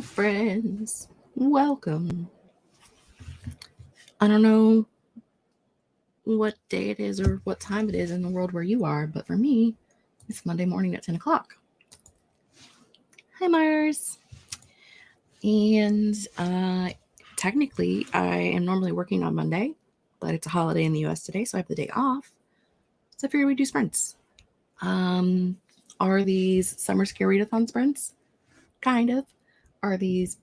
Hello, friends. Welcome. I don't know what day it is or what time it is in the world where you are, but for me, it's Monday morning at 10 o'clock. Hi, Mars. And technically, I am normally working on Monday, but it's a holiday in the US today, so I have the day off. So I figured we'd do sprints. Are these summer scare readathon sprints? Kind of. Are these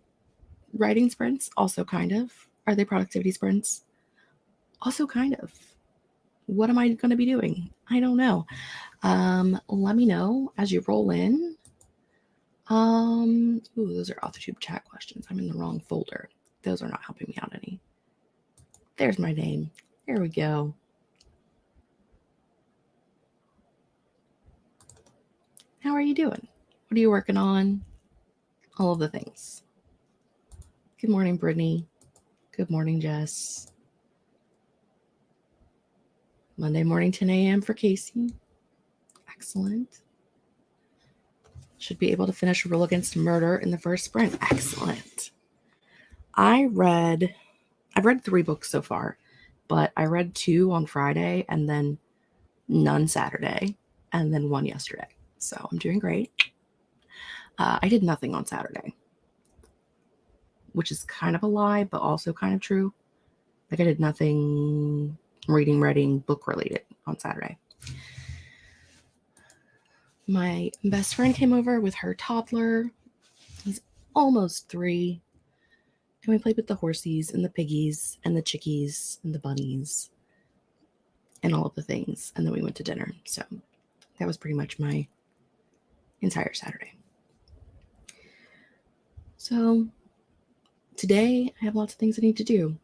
writing sprints? Also kind of. Are they productivity sprints? Also kind of. What am I going to be doing? I don't know. Let me know as you roll in. Those are Authortube chat questions. I'm in the wrong folder. Those are not helping me out any. There's my name. There we go. How are you doing? What are you working on? All of the things. Good morning, Brittany. Good morning, Jess. Monday morning, 10 a.m. for Casey. Excellent. Should be able to finish Rule Against Murder in the first sprint. Excellent. I've read 3 books so far, but I read 2 on Friday and then none Saturday and then 1 yesterday. So I'm doing great. I did nothing on Saturday, which is kind of a lie, but also kind of true. Like I did nothing reading, book related on Saturday. My best friend came over with her toddler. He's almost 3. And we played with the horsies and the piggies and the chickies and the bunnies and all of the things. And then we went to dinner. So that was pretty much my entire Saturday. So today I have lots of things I need to do.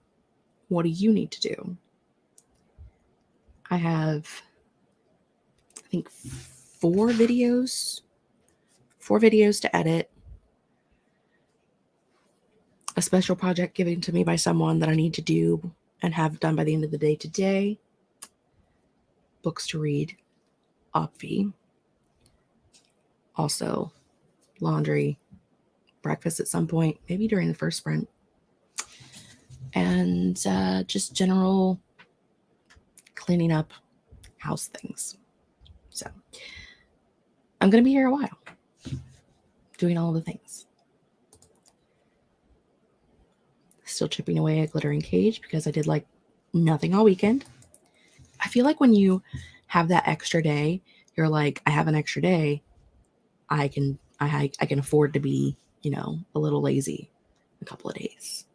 What do you need to do? I have, I think, 4 videos to edit. A special project given to me by someone that I need to do and have done by the end of the day today. Books to read. Opvi. Also, laundry. Breakfast at some point, maybe during the first sprint. And just general cleaning up house things. So, I'm going to be here a while. Doing all of the things. Still chipping away at Glittering Cage because I did like nothing all weekend. I feel like when you have that extra day, you're like, I have an extra day. I can afford to be, a little lazy a couple of days.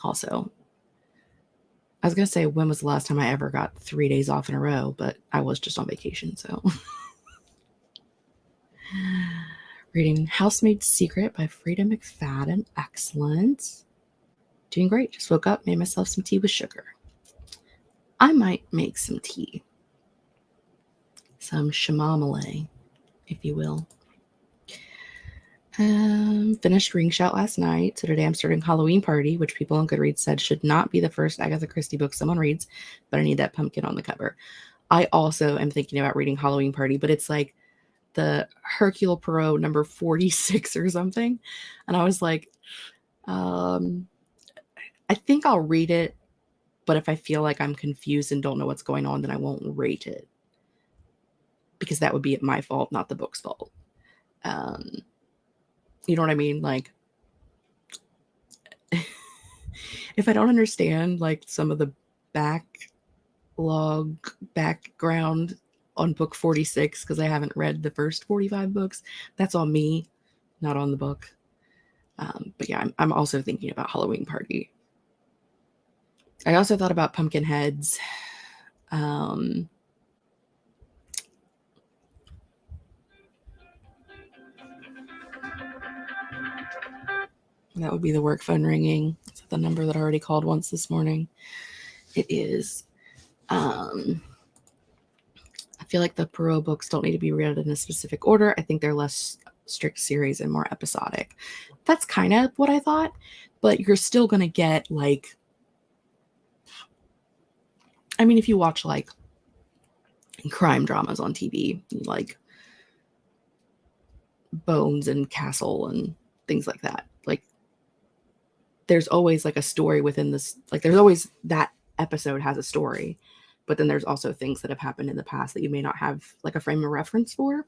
Also, I was going to say, when was the last time I ever got 3 days off in a row? But I was just on vacation, so. Reading Housemaid's Secret by Frida McFadden. Excellent. Doing great. Just woke up, made myself some tea with sugar. I might make some tea. Some chamomile, if you will. Finished Ring Shout last night. So today I'm starting Halloween Party, which people on Goodreads said should not be the first Agatha Christie book someone reads, but I need that pumpkin on the cover. I also am thinking about reading Halloween Party, but it's like the Hercule Poirot number 46 or something. And I was like, I think I'll read it, but if I feel like I'm confused and don't know what's going on, then I won't rate it. Because that would be my fault, not the book's fault. You know what I mean? Like, if I don't understand, like, some of the background on book 46, because I haven't read the first 45 books, that's on me, not on the book. But yeah, I'm also thinking about Halloween Party. I also thought about Pumpkinheads. That would be the work phone ringing. It's the number that I already called once this morning. It is. I feel like the Poirot books don't need to be read in a specific order. I think they're less strict series and more episodic. That's kind of what I thought, but you're still going to get like, I mean, if you watch like crime dramas on TV, like bones and castle and things like that. Like there's always like a story within this, like there's always that episode has a story, but then there's also things that have happened in the past that you may not have like a frame of reference for.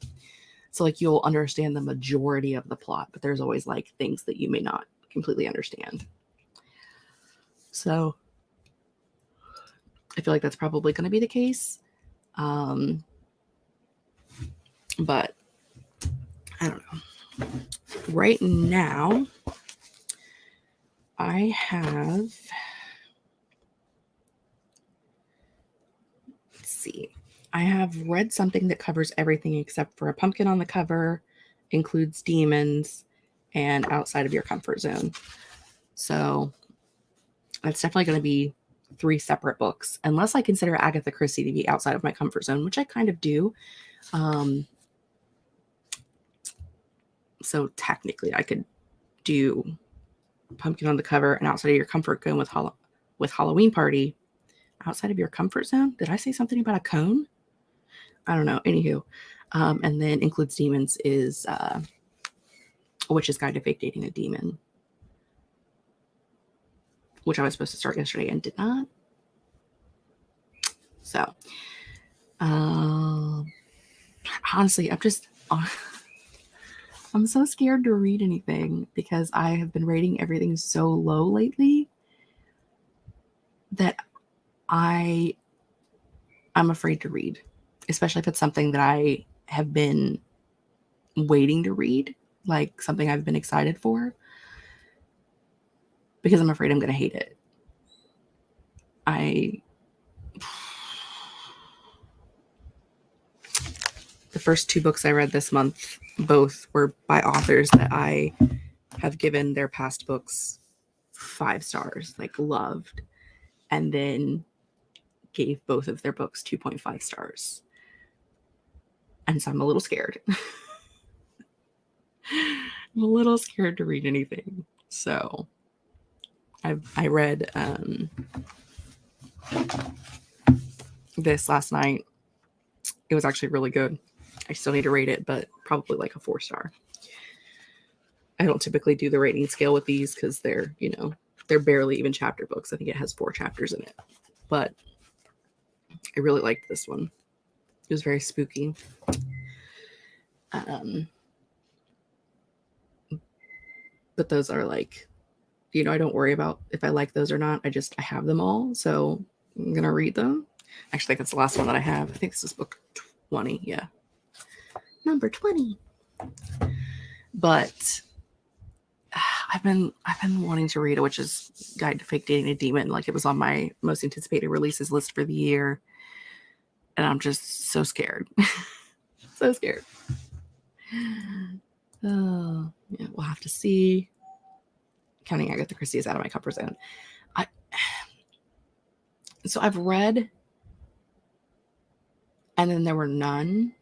So like you'll understand the majority of the plot, but there's always like things that you may not completely understand. So I feel like that's probably going to be the case. But I don't know. Right now, I have, let's see, I have read something that covers everything except for a pumpkin on the cover, includes demons, and outside of your comfort zone. So that's definitely going to be 3 separate books, unless I consider Agatha Christie to be outside of my comfort zone, which I kind of do. So technically I could do pumpkin on the cover and outside of your comfort zone with Halloween Party. Outside of your comfort zone? Did I say something about a cone? I don't know. Anywho. And then includes demons is A Witch's Guide to Fake Dating a Demon, which I was supposed to start yesterday and did not. So, honestly, I'm so scared to read anything because I have been rating everything so low lately that I'm afraid to read, especially if it's something that I have been waiting to read, like something I've been excited for, because I'm afraid I'm going to hate it. The first 2 books I read this month, both were by authors that I have given their past books 5 stars, like loved, and then gave both of their books 2.5 stars. And so I'm a little scared. I'm a little scared to read anything. So I read this last night. It was actually really good. I still need to rate it, but probably like a 4 star. I don't typically do the rating scale with these because they're barely even chapter books. I think it has 4 chapters in it. But I really liked this one. It was very spooky. But those are like, I don't worry about if I like those or not. I have them all. So I'm going to read them. Actually, I think that's the last one that I have. I think this is book 20. Yeah. Number 20. But I've been wanting to read A Witch's Guide to Fake Dating a Demon. Like it was on my most anticipated releases list for the year. And I'm just so scared. So scared. Oh, yeah, we'll have to see. Counting Agatha Christie is out of my comfort zone. So I've read, and then there were none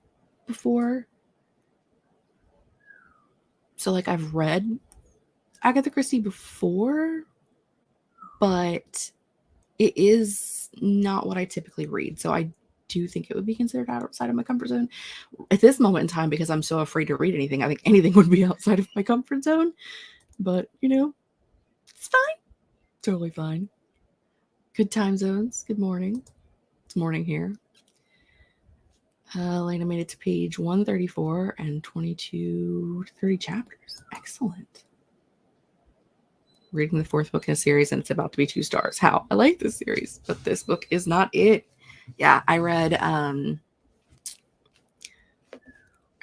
before. So like I've read Agatha Christie before, but it is not what I typically read. So I do think it would be considered outside of my comfort zone at this moment in time because I'm so afraid to read anything. I think anything would be outside of my comfort zone, but it's fine. Totally fine. Good time zones. Good morning. It's morning here. Lena made it to page 134 and 22 to 30 chapters. Excellent. Reading the 4th book in a series, and it's about to be 2 stars. How? I like this series, but this book is not it. Yeah, I read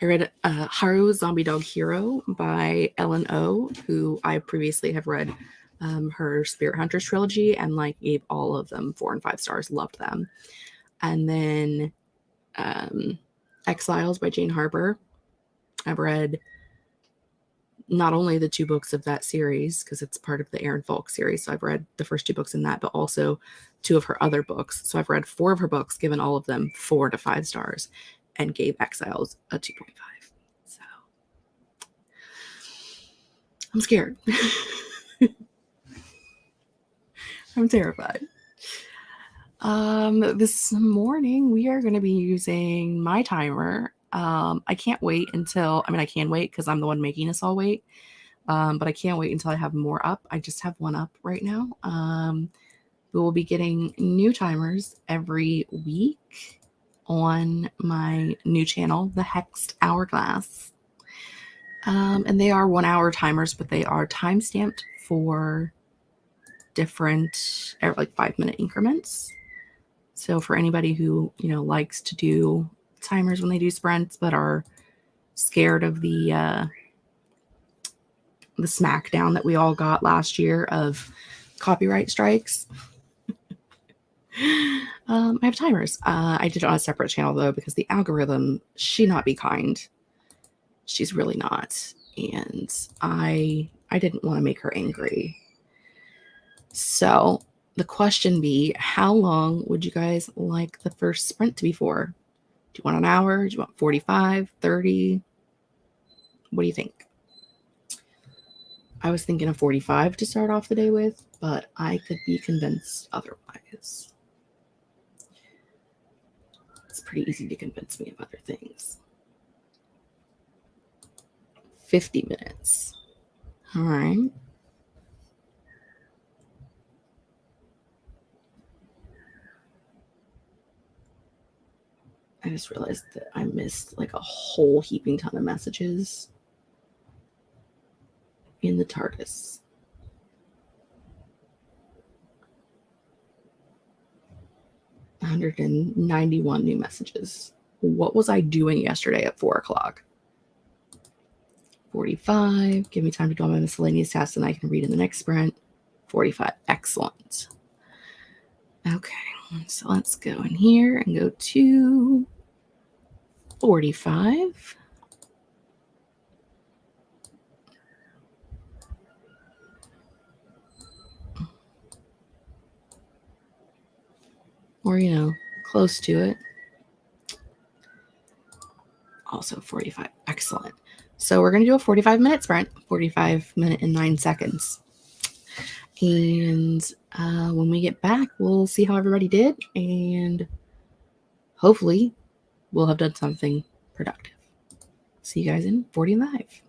Haru Zombie Dog Hero by Ellen O, who I previously have read her Spirit Hunters trilogy and like gave all of them 4 and 5 stars. Loved them. And then Exiles by Jane Harper. I've read not only the 2 books of that series, because it's part of the Erin Falk series. So I've read the first 2 books in that, but also 2 of her other books. So I've read 4 of her books, given all of them 4 to 5 stars, and gave Exiles a 2.5. So I'm scared. I'm terrified. This morning we are going to be using my timer I can't wait until, I mean, I can wait because I'm the one making us all wait. But I can't wait until I have more up. I just have one up right now. We will be getting new timers every week on my new channel, the Hexed Hourglass. And they are 1 hour timers, but they are time stamped for different, like 5-minute increments. So for anybody who, you know, likes to do timers when they do sprints, but are scared of the smackdown that we all got last year of copyright strikes, I have timers. I did it on a separate channel though, because the algorithm, she not be kind. She's really not. And I didn't want to make her angry. So the question be, how long would you guys like the first sprint to be for? Do you want an hour? Do you want 45, 30? What do you think? I was thinking of 45 to start off the day with, but I could be convinced otherwise. It's pretty easy to convince me of other things. 50 minutes. All right. I just realized that I missed like a whole heaping ton of messages in the TARDIS. $191 new messages. What was I doing yesterday at 4 o'clock? 45. Give me time to do all my miscellaneous tasks and I can read in the next sprint. 45. Excellent. Okay, so let's go in here and go to 45. Or, you know, close to it. Also 45. Excellent. So we're going to do a 45-minute sprint, 45 minute and 9 seconds. And when we get back, we'll see how everybody did. And hopefully we'll have done something productive. See you guys in 45.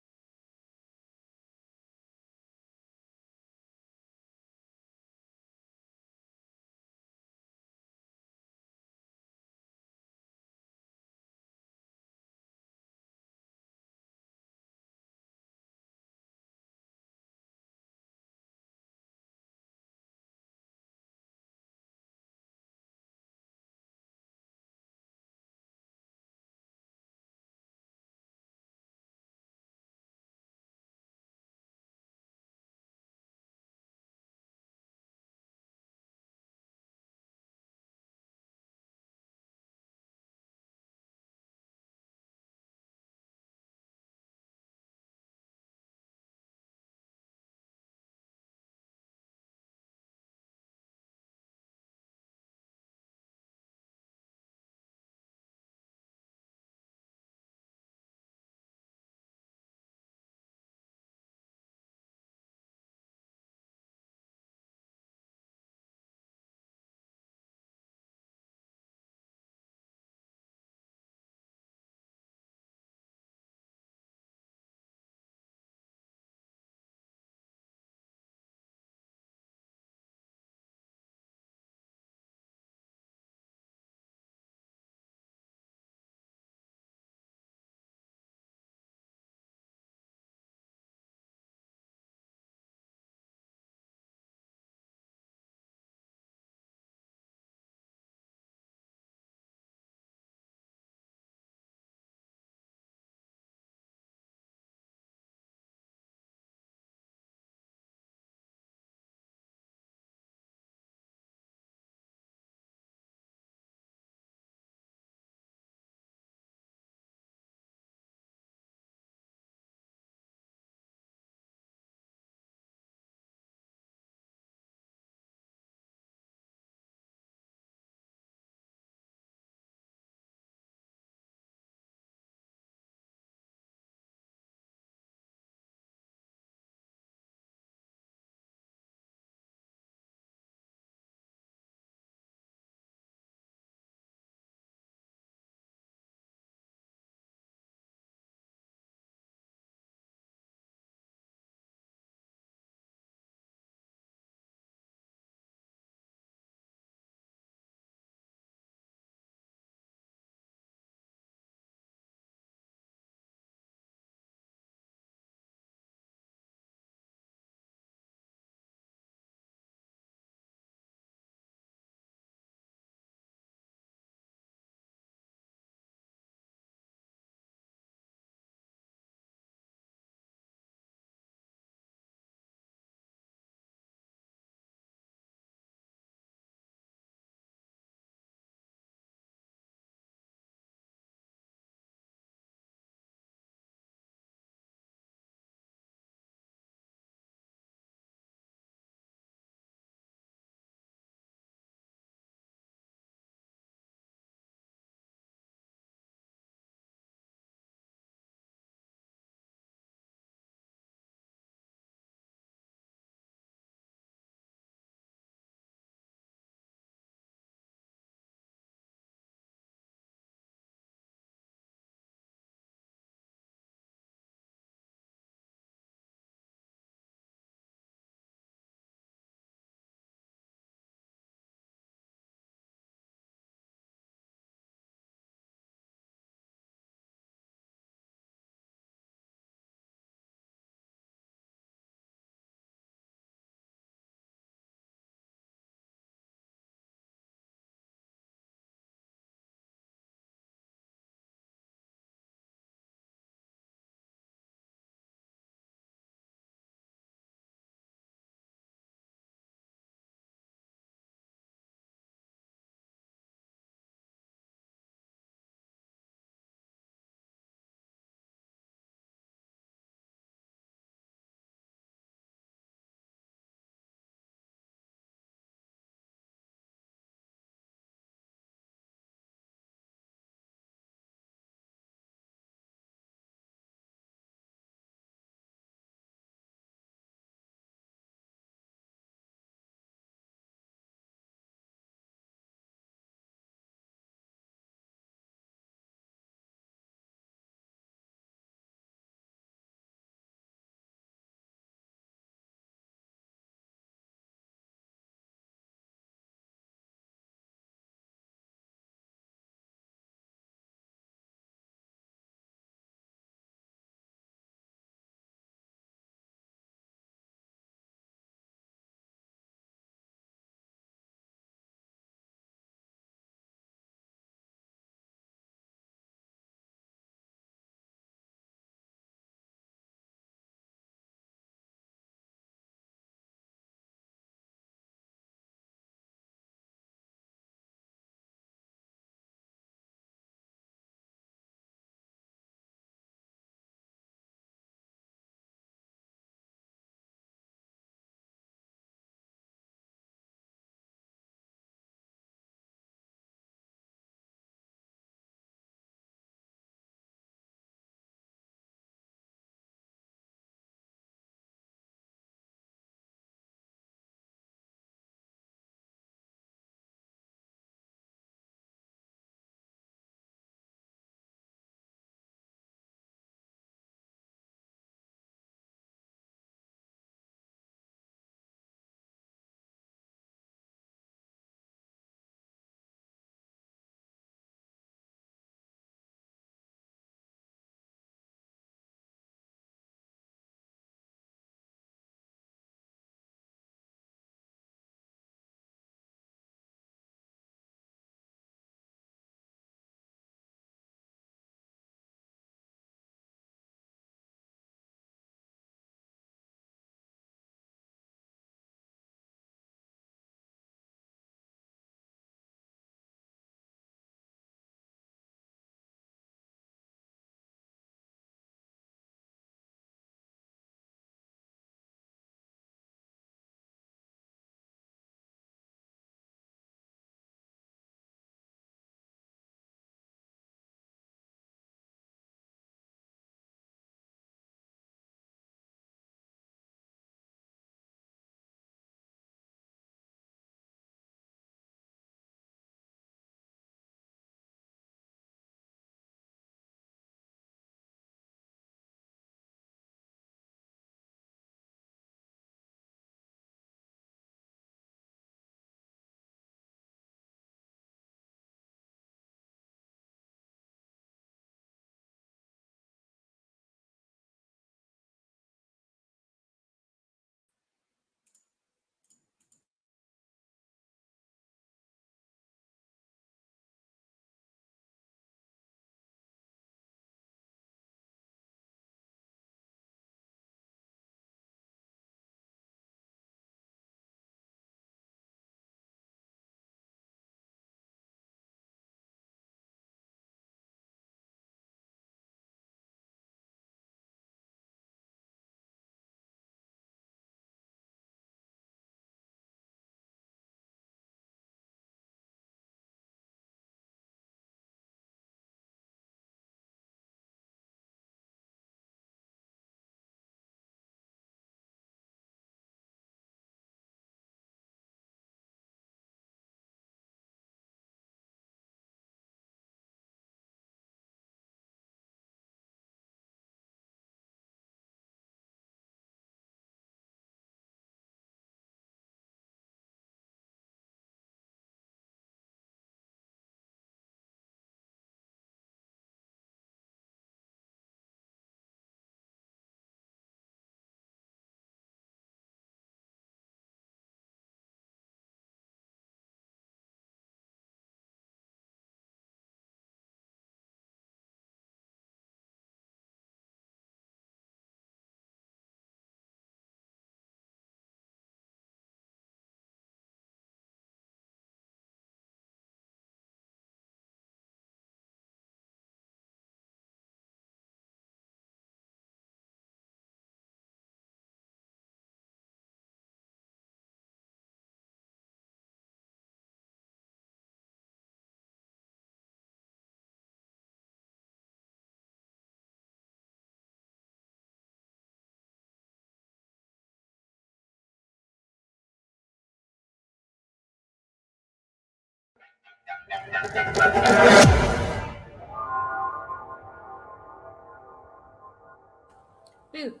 Boo.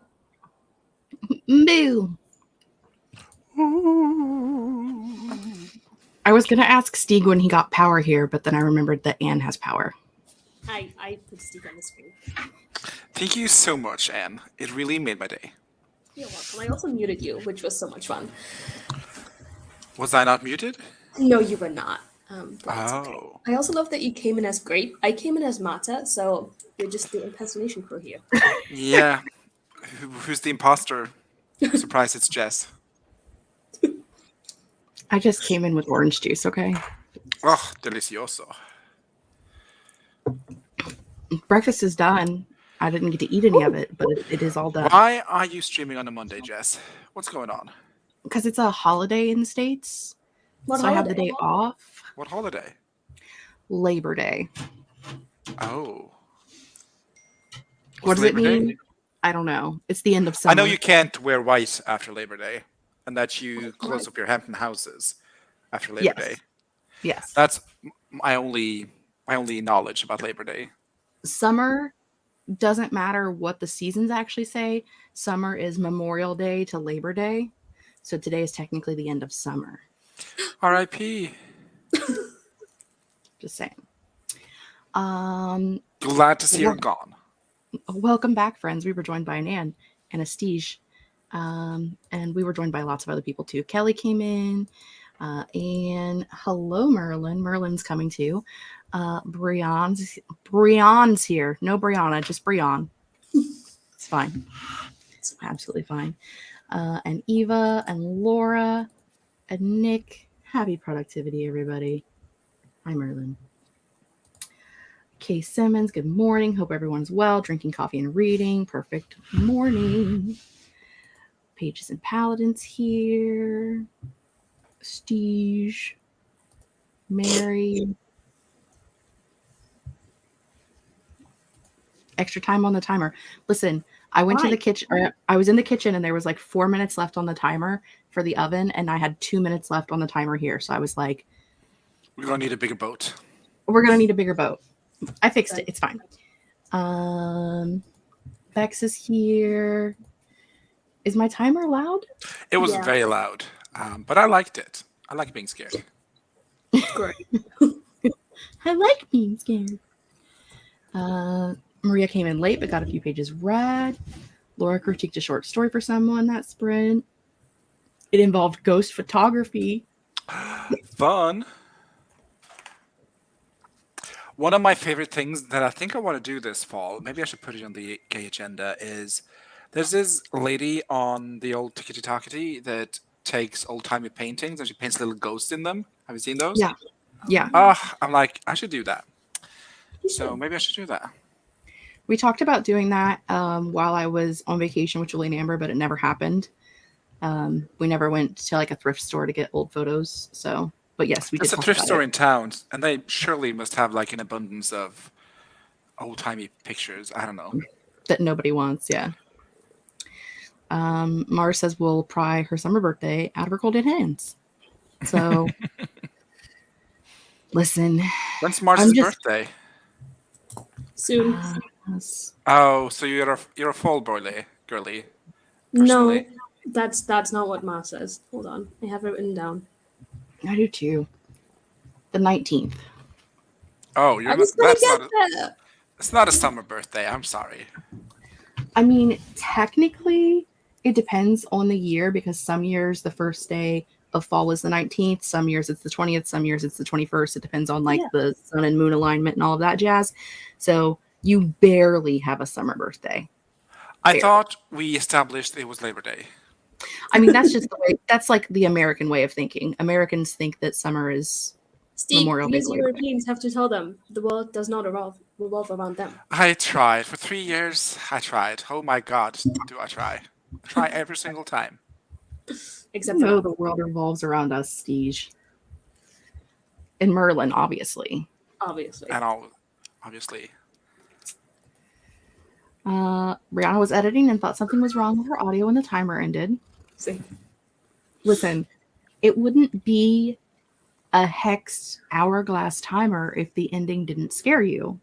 Boo. I was going to ask Stieg when he got power here, but then I remembered that Anne has power. I put Steve on the screen. Thank you so much, Anne. It really made my day. You're welcome. I also muted you, which was so much fun. Was I not muted? No, you were not. But it's Oh. okay. I also love that you came in as grape. I came in as Mata, so you're just the impersonation crew here. Yeah. Who's the imposter? Surprise, it's Jess. I just came in with orange juice, okay? Oh, delicioso. Breakfast is done. I didn't get to eat any of it, but it is all done. Why are you streaming on a Monday, Jess? What's going on? Because it's a holiday in the States. What so I have the holiday? day off. What holiday? Labor Day. Oh. What does Labor it mean? Day? I don't know. It's the end of summer. I know you can't wear white after Labor Day, and that you close up your Hampton houses after Labor Day. Yes. That's my only knowledge about Labor Day. Summer doesn't matter what the seasons actually say. Summer is Memorial Day to Labor Day. So today is technically the end of summer. R.I.P. Just saying. Glad to see you're gone. Welcome back, friends. We were joined by Anne and Astige. And we were joined by lots of other people too. Kelly came in. And hello, Merlin. Merlin's coming too. Brianne's here. No Brianna, just Brianne. It's fine. It's absolutely fine. And Eva and Laura and Nick. Happy productivity, everybody. Hi, Merlin. Kay Simmons, good morning. Hope everyone's well. Drinking coffee and reading. Perfect morning. Pages and Paladins here. Stige. Mary. Extra time on the timer. Listen, I went to the kitchen. I was in the kitchen and there was like 4 minutes left on the timer for the oven, and I had 2 minutes left on the timer here. So I was like, we're gonna need a bigger boat. We're gonna need a bigger boat. I fixed it. It's fine. Bex is here. Is my timer loud? It was very loud, but I liked it. I like being scared. Great. I like being scared. Maria came in late, but got a few pages read. Laura critiqued a short story for someone that sprint. It involved ghost photography. Fun. One of my favorite things that I think I want to do this fall, maybe I should put it on the gay agenda, is there's this lady on the old Tickety Talkety that takes old-timey paintings and she paints little ghosts in them. Have you seen those? Yeah. Yeah. I'm like, I should do that. So maybe I should do that. We talked about doing that while I was on vacation with Julie and Amber, but it never happened. We never went to like a thrift store to get old photos. So, but yes, we did. It's a thrift store in town, and they surely must have like an abundance of old-timey pictures. I don't know. That nobody wants, yeah. Mars says we'll pry her summer birthday out of her cold dead hands. So, listen. When's Mars's birthday? Soon. Oh, so you're a fall girly. Personally. No, that's not what Ma says. Hold on, I have it written down. I do too. The 19th. Oh, it's not a summer birthday. I'm sorry. I mean, technically, it depends on the year because some years the first day of fall is the 19th. Some years it's the 20th. Some years it's the 21st. It depends on the sun and moon alignment and all of that jazz. So you barely have a summer birthday. I thought we established it was Labor Day. I mean, that's just the way. That's like the American way of thinking. Americans think that summer is Memorial Day. These Europeans have to tell them the world does not revolve around them. I tried for 3 years. I tried. Oh my God, do I try? I try every single time. Except for the world revolves around us, Stige. And Merlin, obviously. And obviously. Brianna was editing and thought something was wrong with her audio when the timer ended. See. Listen, it wouldn't be a hexed hourglass timer if the ending didn't scare you.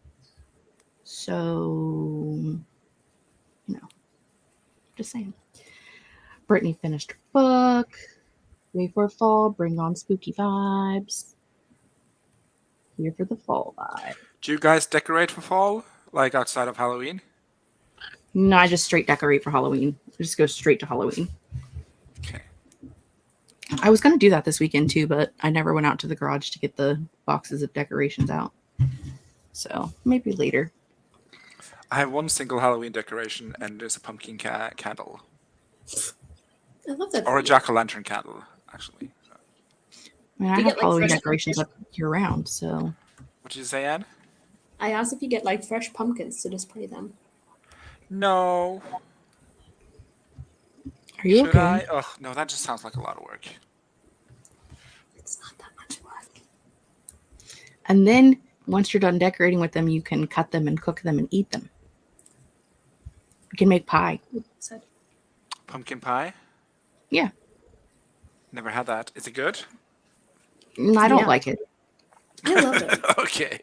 So, just saying. Brittany finished her book. Ready for fall. Bring on spooky vibes. Here for the fall vibe. Do you guys decorate for fall, like outside of Halloween? No, I just straight decorate for Halloween. I just go straight to Halloween. Okay. I was going to do that this weekend too, but I never went out to the garage to get the boxes of decorations out. So maybe later. I have one single Halloween decoration, and there's a pumpkin candle. I love that. Or a jack-o'-lantern candle, actually. I mean, I Do you have get, like, Halloween fresh decorations up year round, so. What did you say, Anne? I asked if you get like fresh pumpkins to display them. No. Are you Should okay? I? Oh, no, that just sounds like a lot of work. It's not that much work. And then once you're done decorating with them, you can cut them and cook them and eat them. You can make pie. Said. Pumpkin pie? Yeah. Never had that. Is it good? I don't Yeah. like it. I love it. Okay.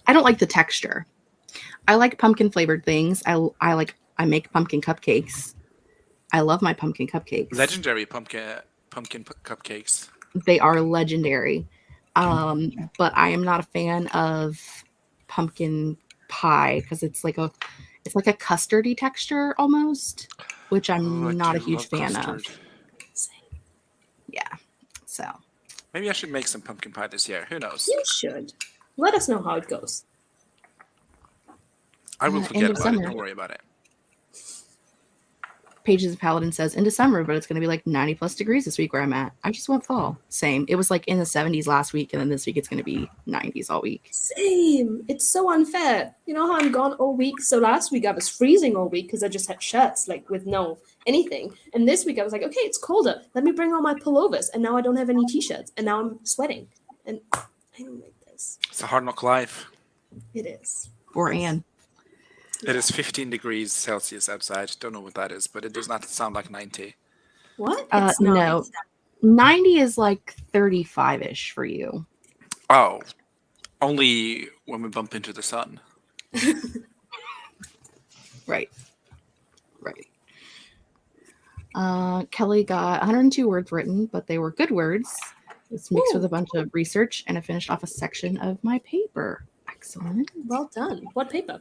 I don't like the texture. I like pumpkin flavored things. I make pumpkin cupcakes. I love my pumpkin cupcakes. Legendary pumpkin cupcakes. They are legendary. But I am not a fan of pumpkin pie because it's like a custardy texture almost, which I'm Oh, I not a do huge love fan custard. of. Yeah. So Maybe I should make some pumpkin pie this year. Who knows? You should. Let us know how it goes. I will end forget of about it. summer. Don't worry about it. Pages of Paladin says into summer, but it's going to be like 90 plus degrees this week where I'm at. I just want fall. Same. It was like in the 70s last week, and then this week it's going to be 90s all week. Same. It's so unfair. You know how I'm gone all week? So last week I was freezing all week because I just had shirts, like with no anything. And this week I was like, okay, it's colder. Let me bring on my pullovers. And now I don't have any t-shirts. And now I'm sweating. And I don't like this. It's a hard knock life. It is. Or Anne. It is 15 degrees Celsius outside. Don't know what that is, but it does not sound like 90. What? It's not. No. 90 is like 35-ish for you. Oh, only when we bump into the sun. Right. Kelly got 102 words written, but they were good words. It's mixed with a bunch of research, and I finished off a section of my paper. Excellent. Well done. What paper?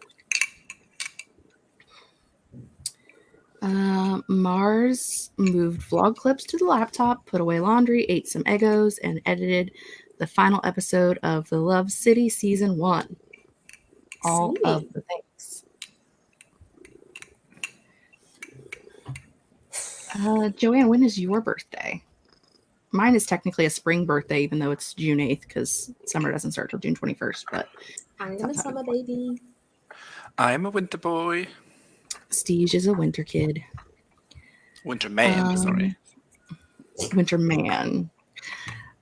Mars moved vlog clips to the laptop, put away laundry, ate some Eggos, and edited the final episode of The Love City Season 1. All Sweet. of the things. Joanne, when is your birthday? Mine is technically a spring birthday, even though it's June 8th, because summer doesn't start till June 21st. But I'm a summer baby. I'm a winter boy. Steve is a winter kid. Winter man, sorry. Winter man.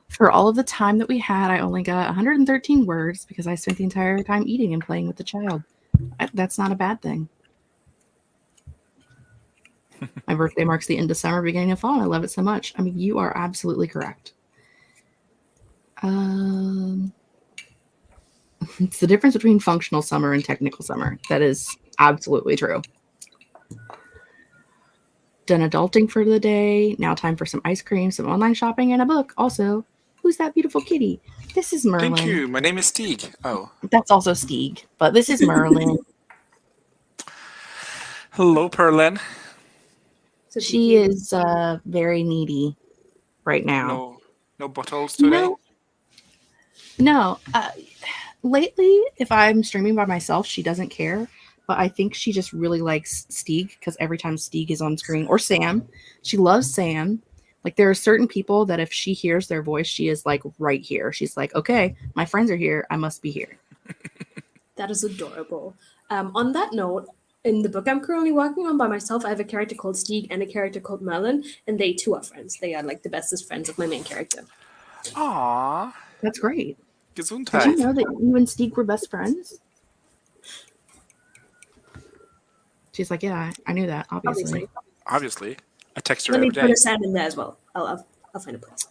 For all of the time that we had, I only got 113 words because I spent the entire time eating and playing with the child. That's not a bad thing. My birthday marks the end of summer, beginning of fall, and I love it so much. I mean, you are absolutely correct. It's the difference between functional summer and technical summer. That is absolutely true. Done adulting for the day. Now time for some ice cream, some online shopping, and a book. Also, who's that beautiful kitty? This is Merlin. Thank you. My name is Stieg. Oh. That's also Stieg, but this is Merlin. Hello, Perlin. She is very needy right now. No bottles today? No. Lately, if I'm streaming by myself, she doesn't care. But I think she just really likes Stieg because every time Stieg is on screen, or Sam, she loves Sam. Like, there are certain people that if she hears their voice, she is like right here. She's like, okay, my friends are here. I must be here. That is adorable. On that note, in the book I'm currently working on by myself, I have a character called Stieg and a character called Merlin, and they too are friends. They are like the bestest friends of my main character. Aww. That's great. Gesundheit. Did you know that you and Stieg were best friends? She's like, yeah, I knew that, obviously. Obviously. I text her Let me every put day. a sound in there as well. I'll find a place.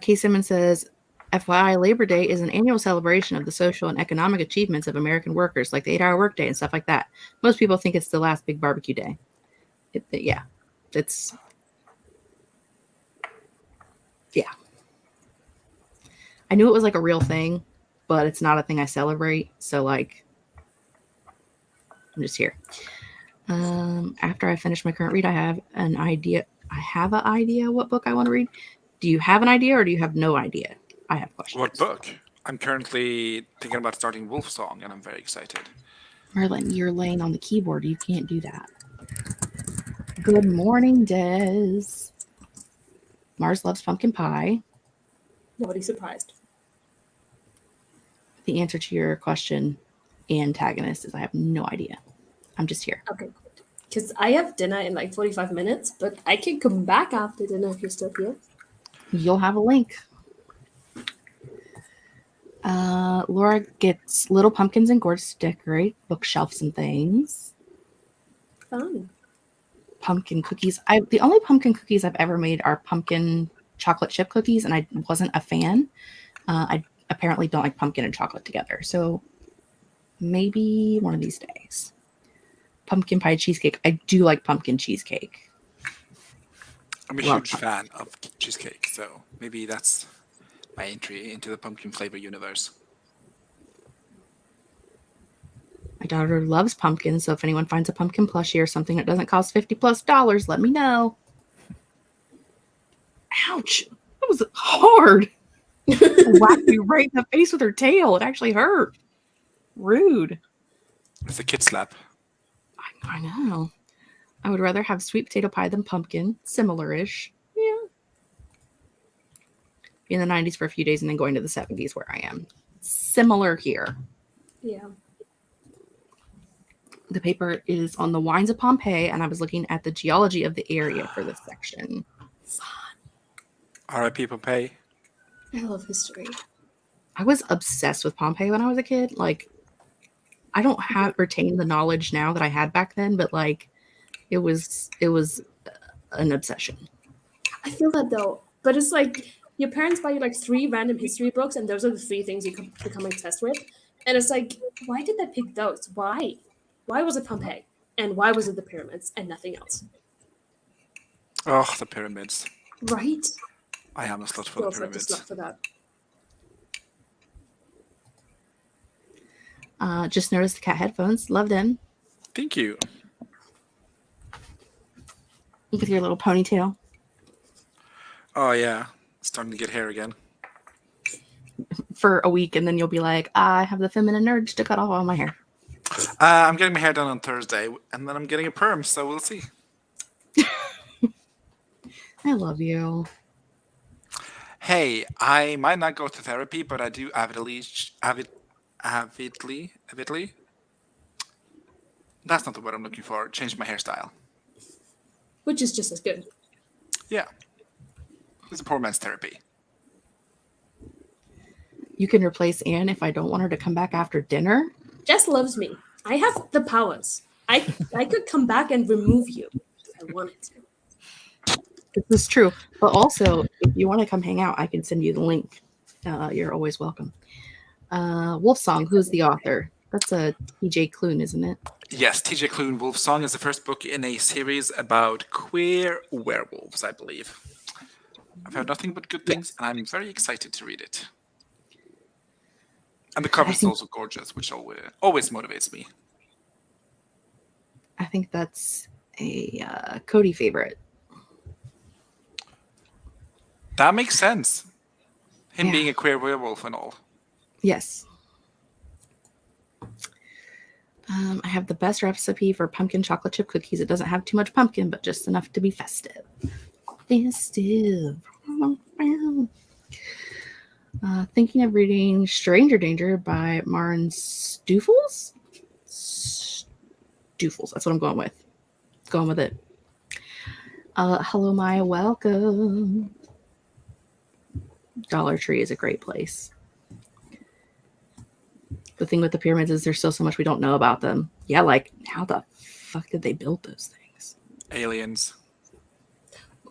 Kay Simmons says, FYI, Labor Day is an annual celebration of the social and economic achievements of American workers, like the 8-hour workday and stuff like that. Most people think it's the last big barbecue day. Yeah. I knew it was like a real thing, but it's not a thing I celebrate. So like, I'm just here. After I finish my current read, I have an idea. What book I want to read. Do you have an idea or do you have no idea? I have questions. What book? I'm currently thinking about starting Wolfsong, and I'm very excited. Merlin, you're laying on the keyboard. You can't do that. Good morning, Des. Mars loves pumpkin pie. Nobody's surprised. The answer to your question, antagonist, is I have no idea. I'm just here. Okay, good. Because I have dinner in like 45 minutes, but I can come back after dinner if you're still here. You'll have a link. Laura gets little pumpkins and gourds to decorate bookshelves and things. Fun. Pumpkin cookies. The only pumpkin cookies I've ever made are pumpkin chocolate chip cookies, and I wasn't a fan. I apparently don't like pumpkin and chocolate together, so maybe one of these days. Pumpkin pie cheesecake. I do like pumpkin cheesecake. I'm a huge fan of cheesecake, so maybe that's my entry into the pumpkin flavor universe. My daughter loves pumpkins, so if anyone finds a pumpkin plushie or something that doesn't cost $50+, let me know. Ouch! That was hard. Whacked me right in the face with her tail. It actually hurt. Rude. It's a kid slap. I know. I would rather have sweet potato pie than pumpkin. Similar-ish. Yeah. In the 90s for a few days and then going to the 70s where I am. Similar here. Yeah. The paper is on the wines of Pompeii, and I was looking at the geology of the area for this section. Fun. R.I.P. Pompeii. I love history. I was obsessed with Pompeii when I was a kid. Like, I don't retain the knowledge now that I had back then, but like, it was an obsession. I feel that though, but it's like your parents buy you like 3 random history books, and those are the 3 things you become obsessed with. And it's like, why did they pick those? Why? Why was it Pompeii? And why was it the pyramids and nothing else? Oh, the pyramids. Right? I am a slut for the pyramids. Slut for that. Just noticed the cat headphones. Love them. Thank you. With your little ponytail. Oh, yeah. Starting to get hair again. For a week, and then you'll be like, I have the feminine urge to cut off all my hair. I'm getting my hair done on Thursday, and then I'm getting a perm, so we'll see. I love you. Hey, I might not go to therapy, but I do avidly. That's not the word I'm looking for. Change my hairstyle. Which is just as good. Yeah. It's a poor man's therapy. You can replace Anne if I don't want her to come back after dinner. Jess loves me. I have the powers. I could come back and remove you if I wanted to. This is true. But also, if you want to come hang out, I can send you the link. You're always welcome. Wolfsong, who's the author? That's a TJ Klune, isn't it? Yes, TJ Klune Wolfsong is the first book in a series about queer werewolves, I believe. I've heard nothing but good things, and I'm very excited to read it. And the cover is also gorgeous, which always motivates me. I think that's a Cody favorite. That makes sense. Him being a queer werewolf and all. Yes. I have the best recipe for pumpkin chocolate chip cookies. It doesn't have too much pumpkin, but just enough to be festive. Festive. Thinking of reading Stranger Danger by Maren Stoofels? Stoofels. That's what I'm going with. Going with it. Hello, Maya. Welcome. Dollar Tree is a great place. The thing with the pyramids is there's still so much we don't know about them. Yeah, like, how the fuck did they build those things? Aliens.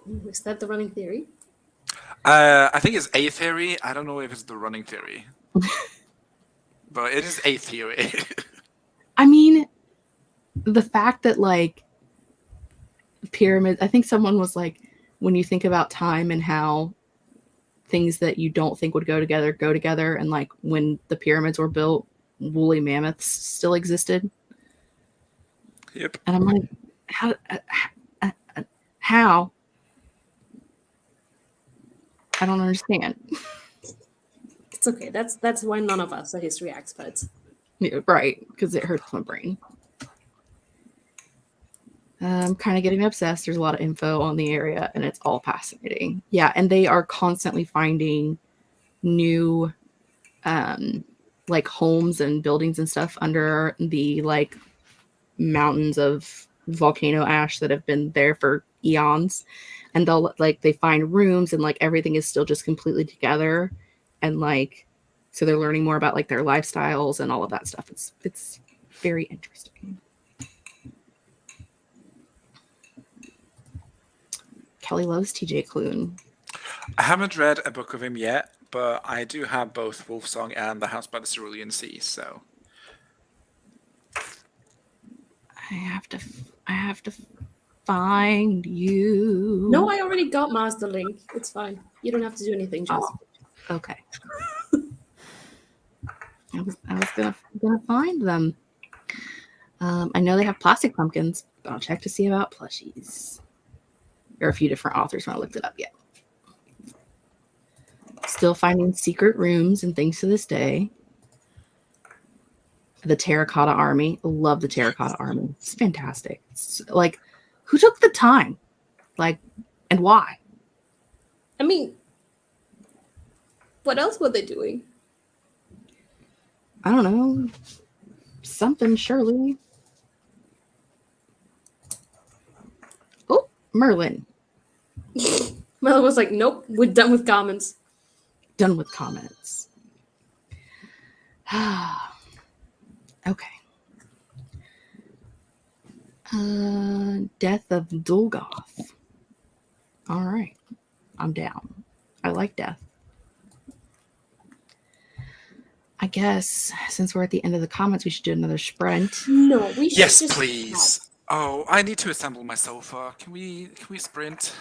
Ooh, is that the running theory? I think it's a theory. I don't know if it's the running theory. But it is a theory. I mean, the fact that like pyramids, I think someone was like, when you think about time and how things that you don't think would go together, and like when the pyramids were built, woolly mammoths still existed. Yep. And I'm like, how? I don't understand. It's okay. That's why none of us are history experts. Yeah, right, because it hurts my brain. I'm kind of getting obsessed. There's a lot of info on the area, and it's all fascinating. Yeah, and they are constantly finding new, like homes and buildings and stuff under the like mountains of volcano ash that have been there for eons. And they'll like they find rooms, and like everything is still just completely together, and like so they're learning more about like their lifestyles and all of that stuff. It's very interesting. Kelly loves TJ Klune. I haven't read a book of him yet, but I do have both Wolfsong and The House by the Cerulean Sea, so I have to find you. No, I already got Master Link. It's fine. You don't have to do anything, Jess. Oh, okay. I was gonna find them. I know they have plastic pumpkins, but I'll check to see about plushies. There are a few different authors when I looked it up yet. Still finding secret rooms and things to this day. The Terracotta Army. Love the Terracotta Army. It's fantastic. It's like, who took the time? Like, and why? I mean, what else were they doing? I don't know. Something, surely. Oh, Merlin. Mel was like, nope, we're done with comments. Done with comments. Okay. Death of Dulgoth. All right. I'm down. I like death. I guess since we're at the end of the comments, we should do another sprint. No, we should yes, just please. Oh, I need to assemble my sofa. Can we sprint?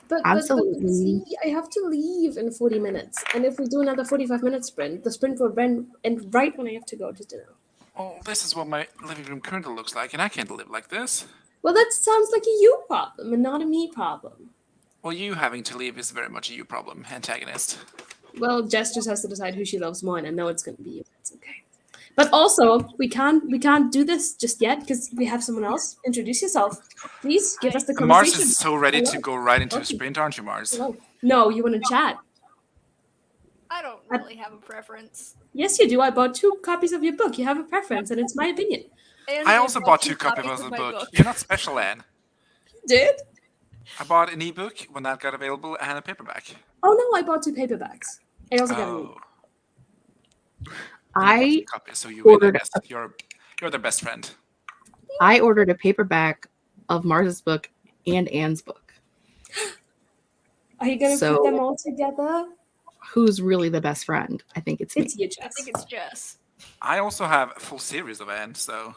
But Absolutely. see, I have to leave in 40 minutes. And if we do another 45-minute sprint, the sprint will end right when I have to go to dinner. Oh, this is what my living room currently looks like, and I can't live like this. Well, that sounds like a you problem and not a me problem. Well, you having to leave is very much a you problem, antagonist. Well, Jess just has to decide who she loves more, and I know it's going to be you. That's okay. But also, we can't do this just yet because we have someone else. Introduce yourself. Please give us the Mars conversation. is so ready Hello? to go right into a Okay. sprint, aren't you, Mars? Hello. No, you want to chat. I don't really have a preference. Yes, you do. I bought 2 copies of your book. You have a preference, and it's my opinion. And I also bought 2 copies copies of the my book. You're not special, Anne. Did? I bought an ebook when that got available and a paperback. Oh no, I bought 2 paperbacks. I also got an ebook. I Copies, so you win, I ordered guess. You're their best friend. I ordered a paperback of Mars's book and Anne's book. Are you gonna So- put them all together? Who's really the best friend? I think it's me. It's you, I Jess. think it's Jess. I also have a full series of Anne, so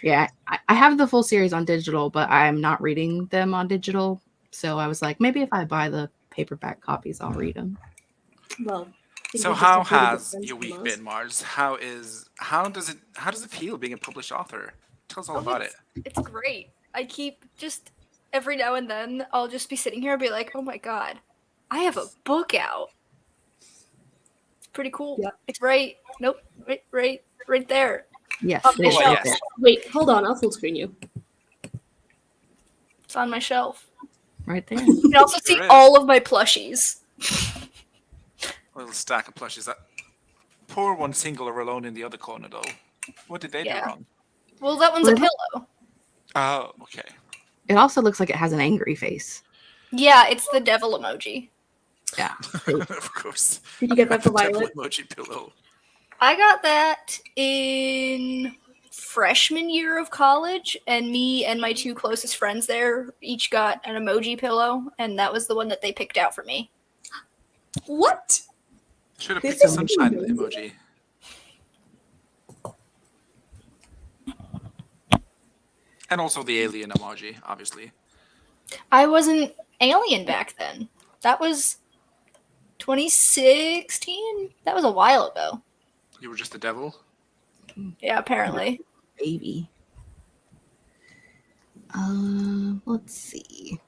Yeah, I have the full series on digital, but I'm not reading them on digital. So I was like, maybe if I buy the paperback copies, I'll read them. Well. I think So we just how have really good has friends your from week us. been, Mars? How does it feel being a published author? Tell us all about it. It's great. I keep just every now and then I'll just be sitting here and be like, oh my god, I have a book out. It's pretty cool. Yeah. It's right. Nope. Right there. Yes, Oh, it is yes. there. Wait, hold on. I'll full screen you. It's on my shelf. Right there. You can also see Sure is. all of my plushies. A little stack of plushies. That poor one singular alone in the other corner, though. What did they do Yeah. wrong? Well, that one's a Well, pillow. Oh, okay. It also looks like it has an angry face. Yeah, it's the devil emoji. Yeah. Of course. Did you get that for The devil Violet? emoji pillow. I got that in freshman year of college, and me and my 2 closest friends there each got an emoji pillow, and that was the one that they picked out for me. What? Should have This picked the is sunshine amazing. emoji. And also the alien emoji, obviously. I wasn't alien back then. That was 2016. That was a while ago. You were just the devil. Yeah, apparently. Baby. Let's see.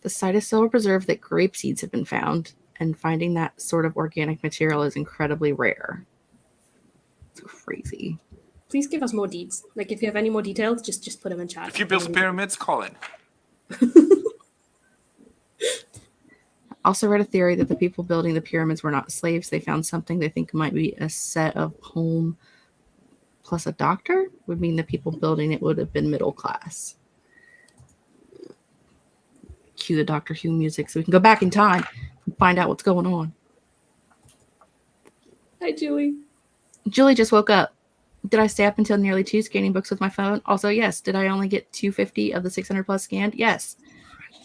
The site is so preserved that grape seeds have been found, and finding that sort of organic material is incredibly rare. It's crazy. Please give us more deeds. Like, if you have any more details, just put them in chat. If you build the pyramids, call in. Also read a theory that the people building the pyramids were not slaves. They found something they think might be a set of home plus a doctor. Would mean the people building it would have been middle class. Cue the Doctor Who music so we can go back in time and find out what's going on. Hi, Julie. Julie just woke up. Did I stay up until nearly 2 scanning books with my phone? Also, yes. Did I only get 250 of the 600 plus scanned? Yes.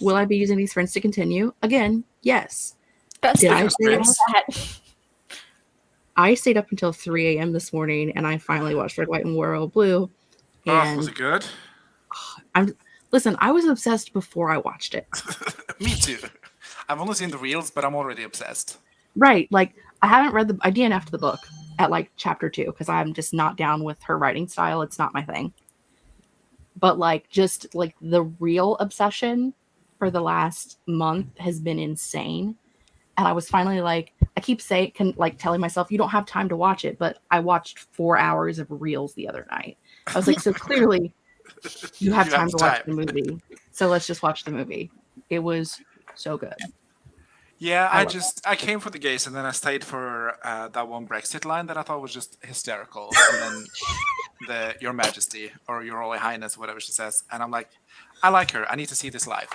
Will I be using these friends to continue? Again, yes. That's Did the I first say thing that. I stayed up until 3 a.m. this morning and I finally watched Red, White, and Royal Blue. And Was it good? listen, I was obsessed before I watched it. Me too. I've only seen the reels, but I'm already obsessed. Right. Like, I haven't read I DNF'd the book at like chapter 2 because I'm just not down with her writing style. It's not my thing. But like, just like the real obsession for the last month has been insane. And I was finally like, I keep telling myself, you don't have time to watch it. But I watched 4 hours of reels the other night. I was like, so clearly you have time to watch the movie. So let's just watch the movie. It was so good. Yeah, I came for the gays and then I stayed for that one Brexit line that I thought was just hysterical. And then Your Majesty or Your Royal Highness, whatever she says. And I'm like, I like her. I need to see this live.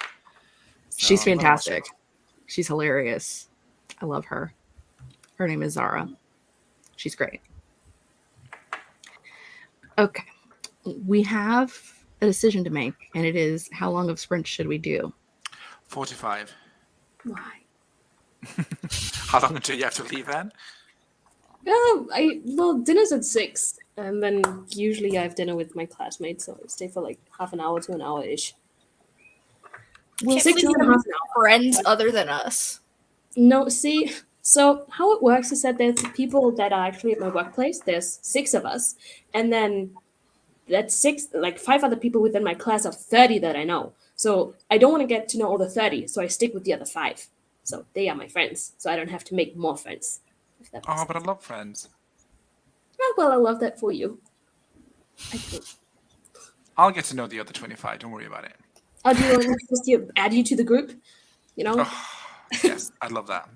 So She's I'm gonna watch fantastic. it. She's hilarious. I love her. Her name is Zara. She's great. Okay. We have a decision to make, and it is how long of sprint should we do? 45. Why? How long until you have to leave, Anne? Well, dinner's at 6, and then usually I have dinner with my classmates, so I stay for like half an hour to an hour-ish. Well, 6 can't and a half an hour. friends other than us. No, see, so how it works is that there's people that are actually at my workplace. There's 6 of us, and then that's 5 other people within my class of 30 that I know. So I don't want to get to know all the 30, so I stick with the other 5. So they are my friends, so I don't have to make more friends. If that makes Oh, sense. but I love Friends. Oh, well, I love that for you. I think. I'll get to know the other 25. Don't worry about it. Oh, do you want me to just add you to the group? You know? Oh, yes, I'd love that.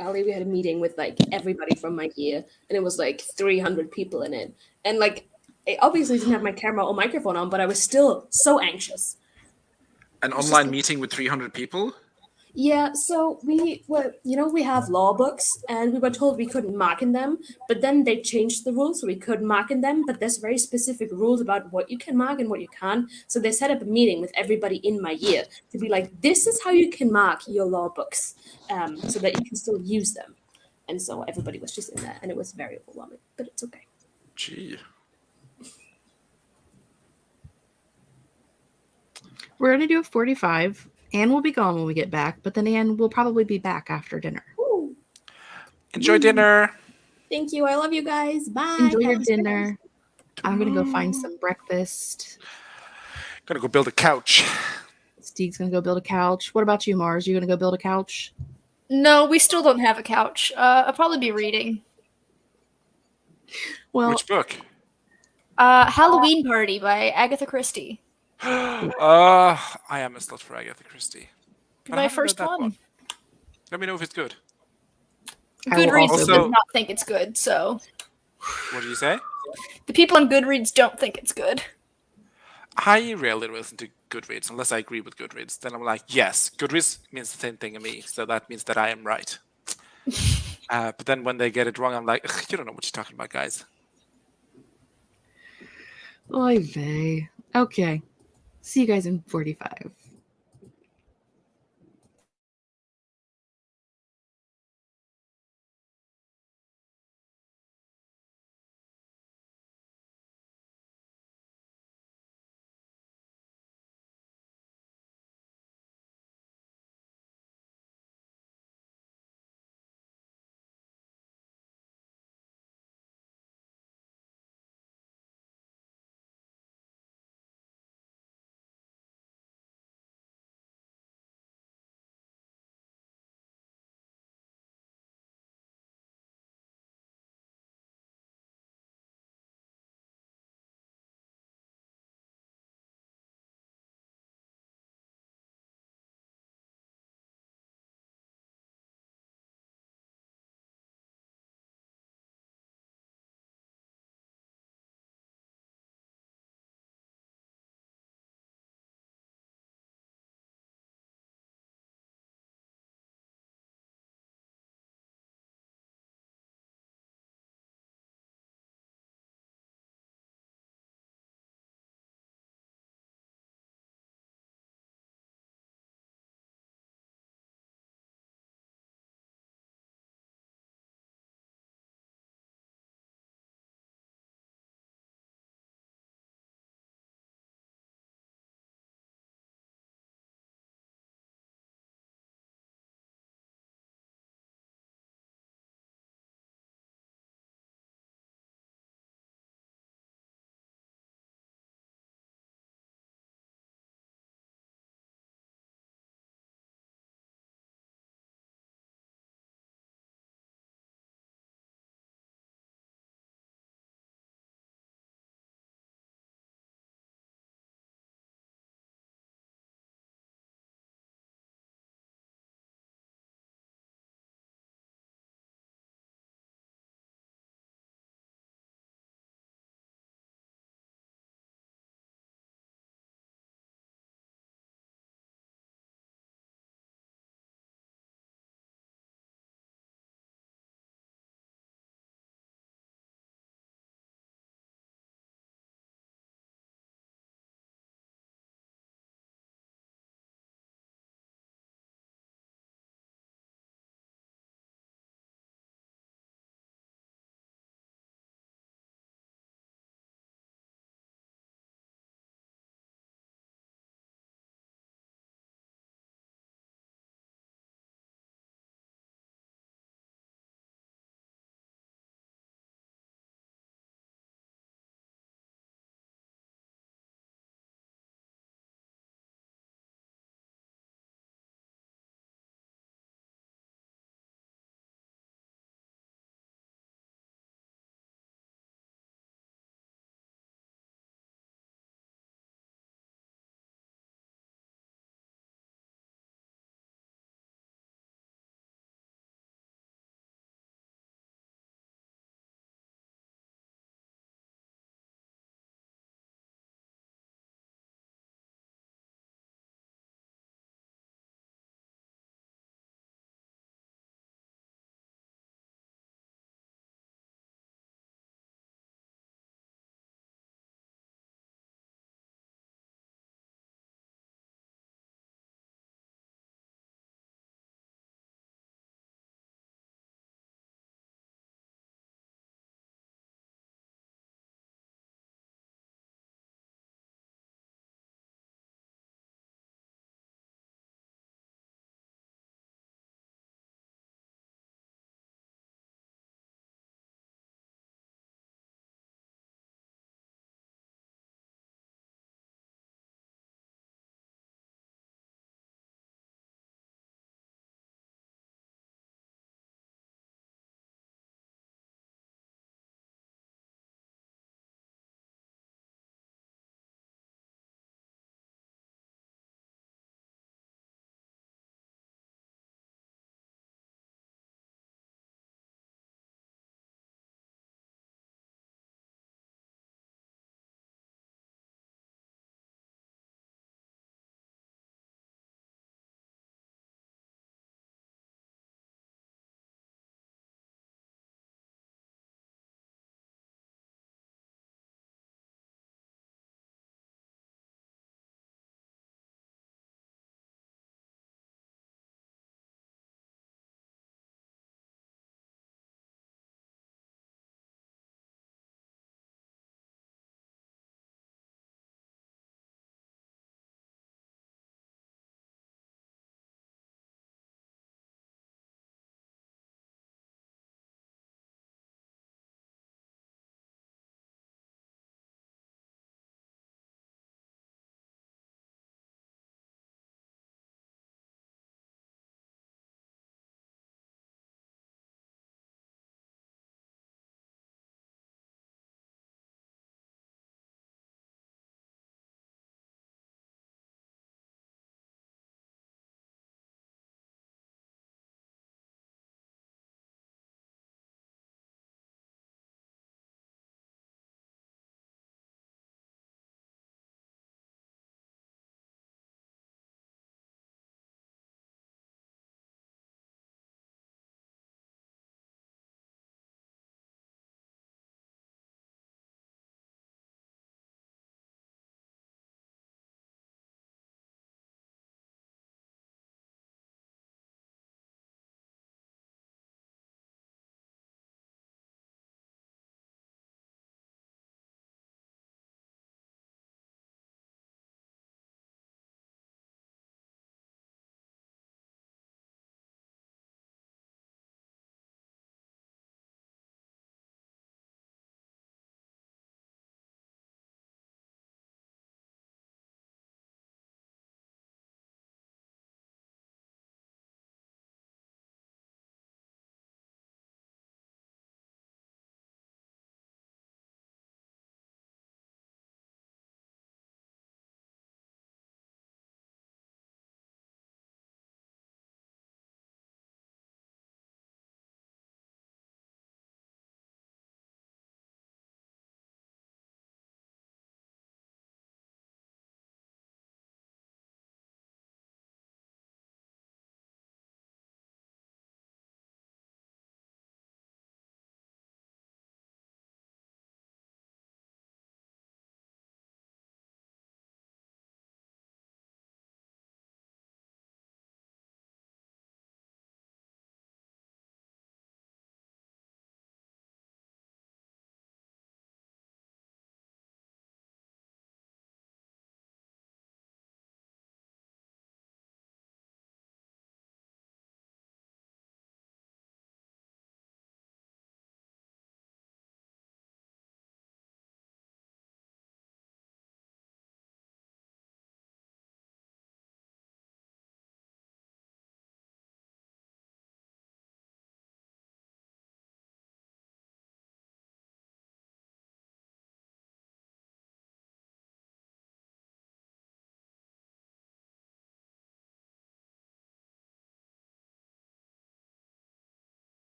Ali, we had a meeting with like everybody from my year, and it was like 300 people in it. And like, I obviously didn't have my camera or microphone on, but I was still so anxious. An online meeting with 300 people? Yeah, so we have law books, and we were told we couldn't mark in them, but then they changed the rules so we could mark in them, but there's very specific rules about what you can mark and what you can't. So they set up a meeting with everybody in my year to be like, this is how you can mark your law books, so that you can still use them. And so everybody was just in there, and it was very overwhelming, but it's okay. Gee. We're going to do a 45. Anne will be gone when we get back, but then Anne will probably be back after dinner. Ooh, Enjoy dinner. thank you. I love you guys. Bye. Enjoy your Have a dinner. I'm going to go find some breakfast. Gonna go build a couch. Steve's going to go build a couch. What about you, Mars? You going to go build a couch? No, we still don't have a couch. I'll probably be reading. Well, Which book? Halloween Party by Agatha Christie. I am a slut for Agatha Christie. But I My haven't first read that one. Let me know if it's good. I will Goodreads also does be- not think it's good, so What do you say? the people on Goodreads don't think it's good. I rarely listen to Goodreads unless I agree with Goodreads. Then I'm like, yes, Goodreads means the same thing to me, so that means that I am right. But then when they get it wrong, I'm like, "Ugh, you don't know what you're talking about, guys. Oy vey. Okay. See you guys in 45.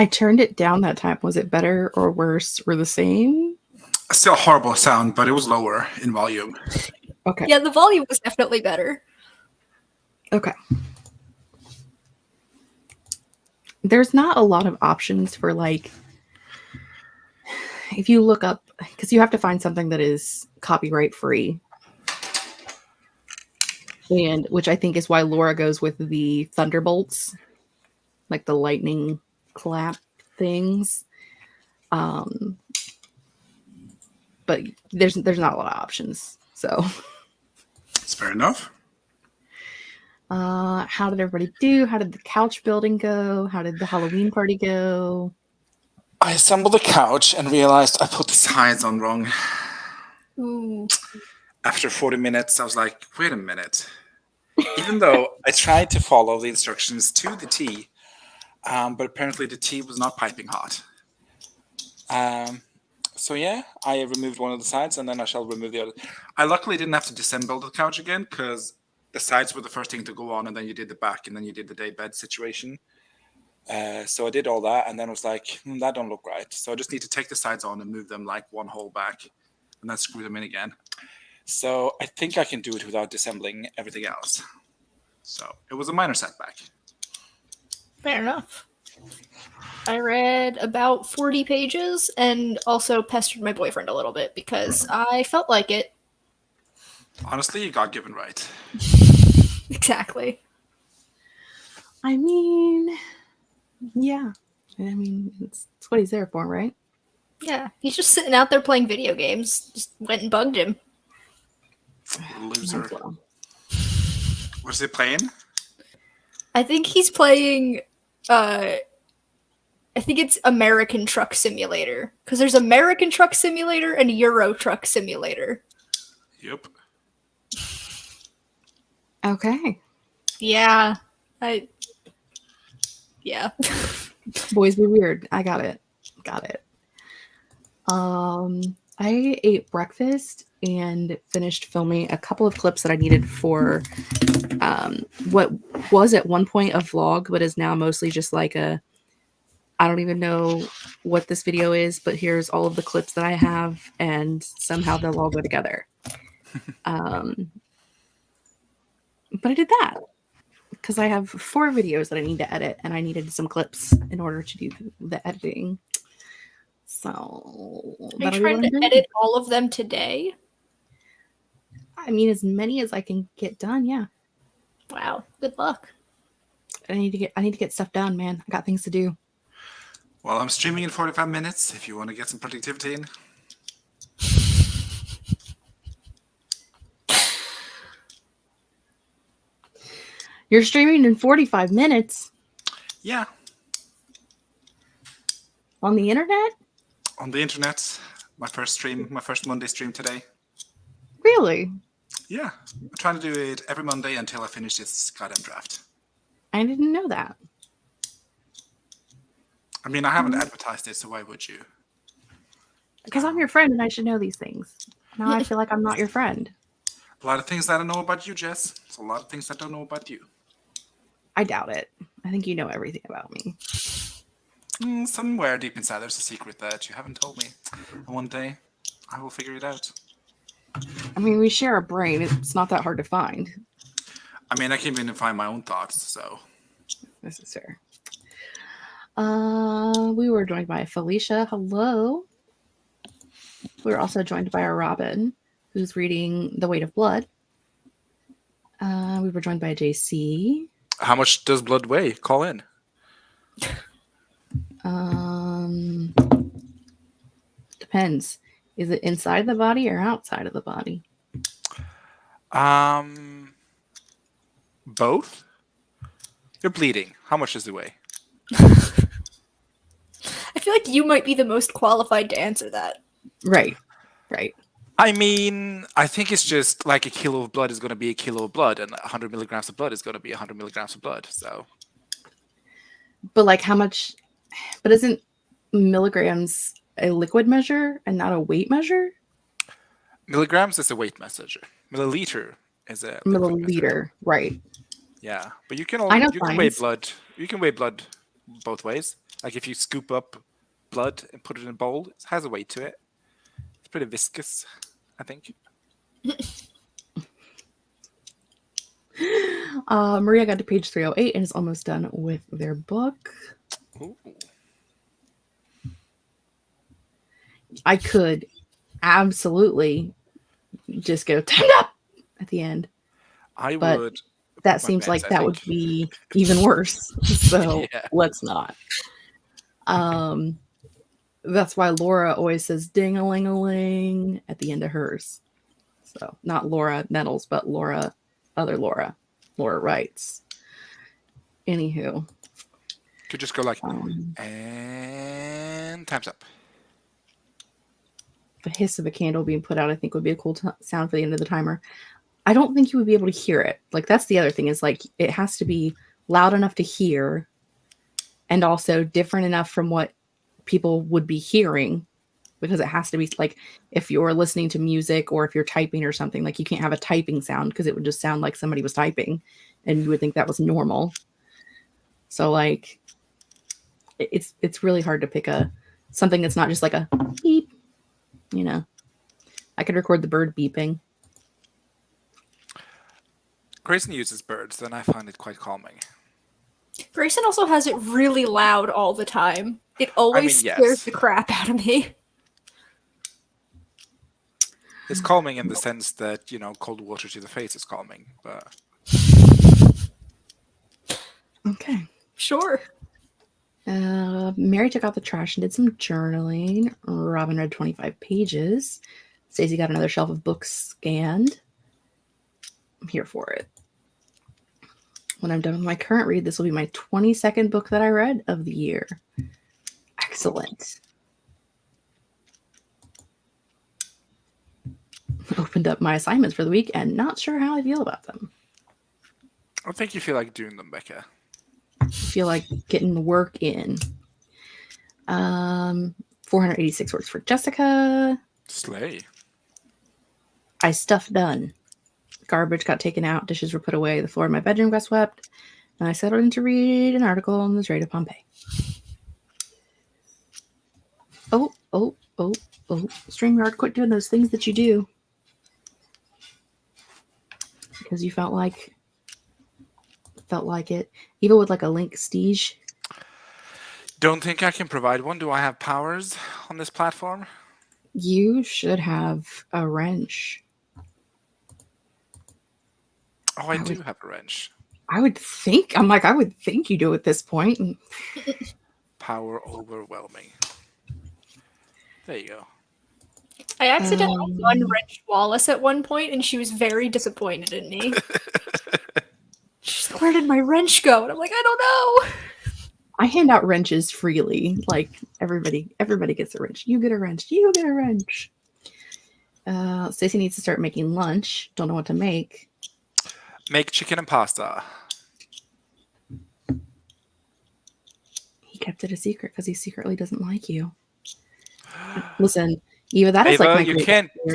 I turned it down that time. Was it better or worse or the same? Still a horrible sound, but it was lower in volume. Okay. Yeah, the volume was definitely better. Okay. There's not a lot of options for like, if you look up, because you have to find something that is copyright free. And which I think is why Laura goes with the thunderbolts, like the lightning clap things. But there's not a lot of options. So It's fair enough. how did everybody do? How did the couch building go? How did the Halloween party go? I assembled the couch and realized I put the sides on wrong. Ooh. After 40 minutes, I was like, wait a minute. Even though I tried to follow the instructions to the T, but apparently the tea was not piping hot. So yeah, I removed one of the sides and then I shall remove the other. I luckily didn't have to disassemble the couch again because the sides were the first thing to go on and then you did the back and then you did the day bed situation. So I did all that and then I was like, that don't look right. So I just need to take the sides on and move them like one hole back and then screw them in again. So I think I can do it without disassembling everything else. So it was a minor setback. Fair enough. I read about 40 pages and also pestered my boyfriend a little bit because I felt like it. Honestly, you got given right. Exactly. I mean, yeah. I mean, it's what he's there for, right? Yeah, he's just sitting out there playing video games. Just went and bugged him. Loser. Might as well. What is he playing? I think he's playing, I think it's American Truck Simulator. Because there's American Truck Simulator and Euro Truck Simulator. Yep. Okay. Yeah. Yeah. Boys be weird. I got it. I ate breakfast and finished filming a couple of clips that I needed for what was at one point a vlog, but is now mostly just like a, I don't even know what this video is, but here's all of the clips that I have, and somehow they'll all go together. But I did that because I have 4 videos that I need to edit, and I needed some clips in order to do the editing. So Are you that'll be trying what I'm to doing. edit all of them today? I mean, as many as I can get done. Yeah, Wow. Good luck. I need to get stuff done, man. I got things to do. Well, I'm streaming in 45 minutes if you want to get some productivity in. You're streaming in 45 minutes Yeah, on the internet? on the internet. My first Monday stream today. Really? Yeah, I'm trying to do it every Monday until I finish this goddamn draft. I didn't know that. I mean, I haven't advertised it, so why would you? Because I'm your friend and I should know these things. Now I feel like I'm not your friend. A lot of things that I know about you, Jess. It's a lot of things I don't know about you. I doubt it. I think you know everything about me. Somewhere deep inside, there's a secret that you haven't told me. And one day, I will figure it out. I mean, we share a brain. It's not that hard to find. I mean, I can't even find my own thoughts, so. This is fair. We were joined by Felicia. Hello. We were also joined by our Robin, who's reading The Weight of Blood. We were joined by JC. How much does blood weigh? Call in. Depends. Is it inside the body or outside of the body? Both? You're bleeding. How much does it weigh? I feel like you might be the most qualified to answer that. Right. I mean, I think it's just like a kilo of blood is going to be a kilo of blood, and 100 milligrams of blood is going to be 100 milligrams of blood. So, But like how much, but isn't milligrams a liquid measure and not a weight measure? Milligrams is a weight measure. Milliliter is a liquid measure. Milliliter, right? Yeah, but you can I know you can weigh science. blood. You can weigh blood both ways. Like if you scoop up blood and put it in a bowl, it has a weight to it. It's pretty viscous, I think. Maria got to page 308 and is almost done with their book. Ooh. I could absolutely just go timed up at the end. I But would. That seems best, like I that would think. be even worse. So Yeah. let's not. That's why Laura always says ding-a-ling-a-ling at the end of hers. So not Laura Nettles, but Laura, other Laura. Laura writes. Anywho. Could just go like, Um, and time's up. the hiss of a candle being put out, I think, would be a cool sound for the end of the timer. I don't think you would be able to hear it. Like, that's the other thing, is like it has to be loud enough to hear and also different enough from what people would be hearing, because it has to be like if you're listening to music or if you're typing or something, like you can't have a typing sound because it would just sound like somebody was typing and you would think that was normal. So like it's really hard to pick something that's not just like a beep, you know. I could record the bird beeping. Grayson uses birds, then I find it quite calming. Grayson also has it really loud all the time. It always yes. scares the crap out of me. It's calming in the sense that, you know, cold water to the face is calming, but Okay. Sure. Mary took out the trash and did some journaling. Robin read 25 pages. Stacey got another shelf of books scanned. I'm here for it. When I'm done with my current read, this will be my 22nd book that I read of the year. Excellent. Opened up my assignments for the week and not sure how I feel about them. I think you feel like doing them, Becca. Feel like getting the work in. 486 words for Jessica. Slay. I stuff done. Garbage got taken out. Dishes were put away. The floor of my bedroom got swept. And I settled in to read an article on the Strait of Pompeii. Oh. StreamYard, quit doing those things that you do. Because you felt like it. Even with like a link stige. Don't think I can provide one. Do I have powers on this platform? You should have a wrench. Oh, I do have a wrench. I would think you do at this point. Power overwhelming. There you go. I accidentally unwrenched Wallace at one point, and she was very disappointed in me. She's like, "Where did my wrench go?" And I'm like, "I don't know." I hand out wrenches freely. Like everybody gets a wrench. You get a wrench. You get a wrench. Stacey needs to start making lunch. Don't know what to make. Make chicken and pasta. He kept it a secret because he secretly doesn't like you. Listen, Eva, that is Ava, like my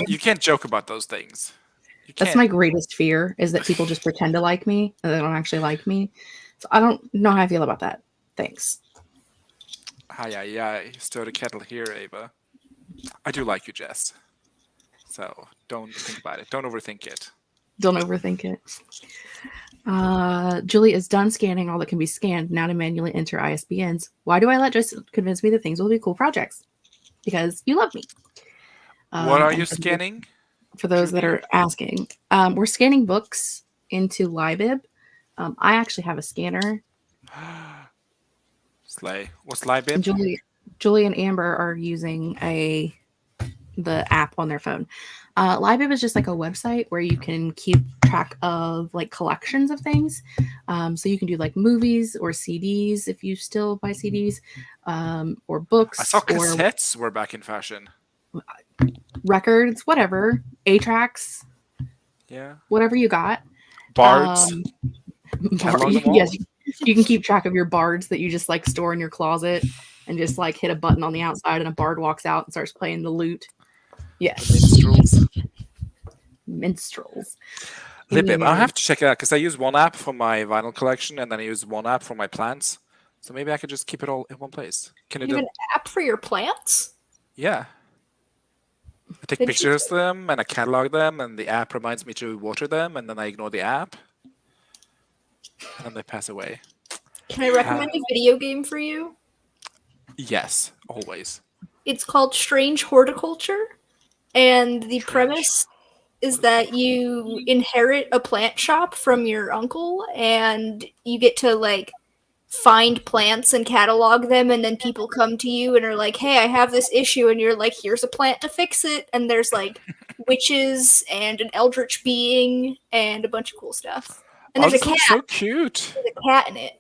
you can't joke about those things. That's my greatest fear, is that people just pretend to like me and they don't actually like me. So I don't know how I feel about that. Thanks. Hi, stir the kettle here, Ava. I do like you, Jess. So don't think about it. Don't overthink it. Don't overthink it. Julie is done scanning all that can be scanned. Now to manually enter ISBNs. Why do I let Jess convince me that things will be cool projects? Because you love me. What are you scanning? For those that are asking, we're scanning books into Libib. I actually have a scanner. Slay. What's Libib? And Julie and Amber are using the app on their phone. Libib is just like a website where you can keep track of like collections of things. So you can do like movies or CDs if you still buy CDs, or books. I saw cassettes were back in fashion. Records, whatever, 8-tracks, yeah, whatever you got. Bards. Yes, you can keep track of your bards that you just like store in your closet. and just like hit a button on the outside and a bard walks out and starts playing the lute. Yes. Minstrels. Minstrels. Libib. I'll Anyway, have to check it out because I use one app for my vinyl collection and then I use one app for my plants. So maybe I could just keep it all in one place. Can you You do? have an app for your plants? Yeah. I take Interesting. pictures of them and I catalog them, and the app reminds me to water them, and then I ignore the app, and then they pass away. Can I recommend a video game for you? Yes, always. It's called Strange Horticulture, and the Strange premise is that you inherit a plant shop from your uncle, and you get to like find plants and catalog them, and then people come to you and are like, hey, I have this issue, and you're like, here's a plant to fix it, and there's like witches and an eldritch being and a bunch of cool stuff. And Oh, there's a this cat. looks so cute. There's a cat in it.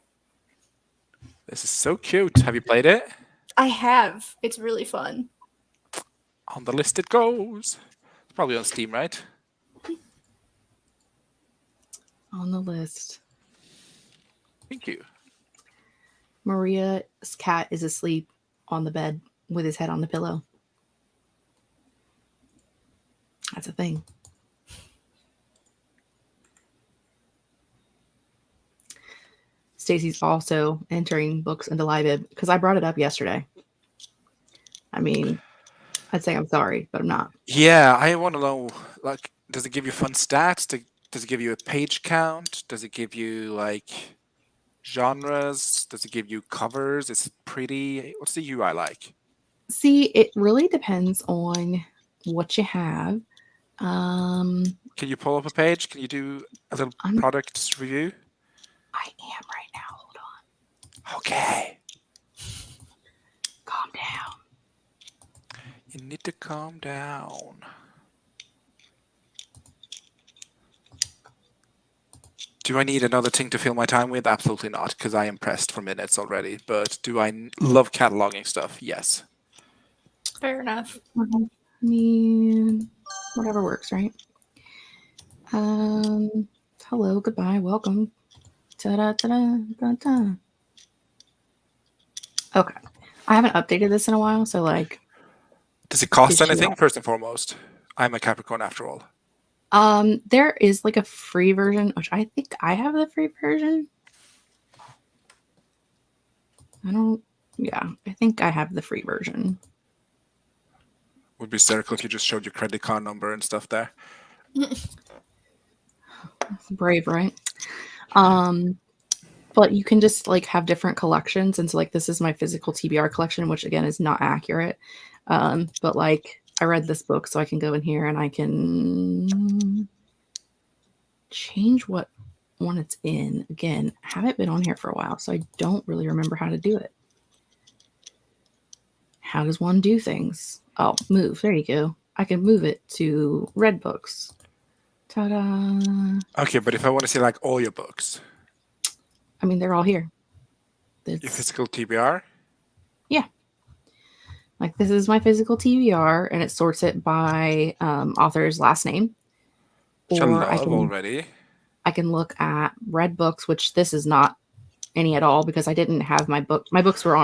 This is so cute. Have you played it? I have. It's really fun. On the list it goes. It's probably on Steam, right? on the list. Thank you. Maria's cat is asleep on the bed with his head on the pillow. That's a thing. Stacy's also entering books into Libib because I brought it up yesterday. I mean, I'd say I'm sorry, but I'm not. Yeah, I want to know, like, does it give you fun stats? Does it give you a page count? Does it give you, like, genres? Does it give you covers? Is it pretty? What's the UI like? See, it really depends on what you have. Can you pull up a page? Can you do a little product review? I am right now. Hold on. Okay. Calm down. You need to calm down. Do I need another thing to fill my time with? Absolutely not, because I am pressed for minutes already. But do I love cataloging stuff? Yes. Fair enough. I mean, whatever works, right? Hello, goodbye, welcome. Ta-da, ta-da, ta-da. Okay. I haven't updated this in a while, so like... Does it cost Did you anything, know? first and foremost? I'm a Capricorn after all. There is like a free version, which I think I have the free version. I think I have the free version. Would be hysterical if you just showed your credit card number and stuff there. Brave, right? But you can just like have different collections, and so like this is my physical TBR collection, which again is not accurate. But like I read this book, so I can go in here and I can change what one it's in. Again, I haven't been on here for a while, so I don't really remember how to do it. How does one do things? Oh, move. There you go. I can move it to Red Books. Ta-da! Okay, but if I want to see like all your books, I mean, they're all here. your physical TBR? Yeah. Like this is my physical TBR, and it sorts it by author's last name. Which I Or love already. I can look at Red Books, which this is not any at all because I didn't have my book. My books were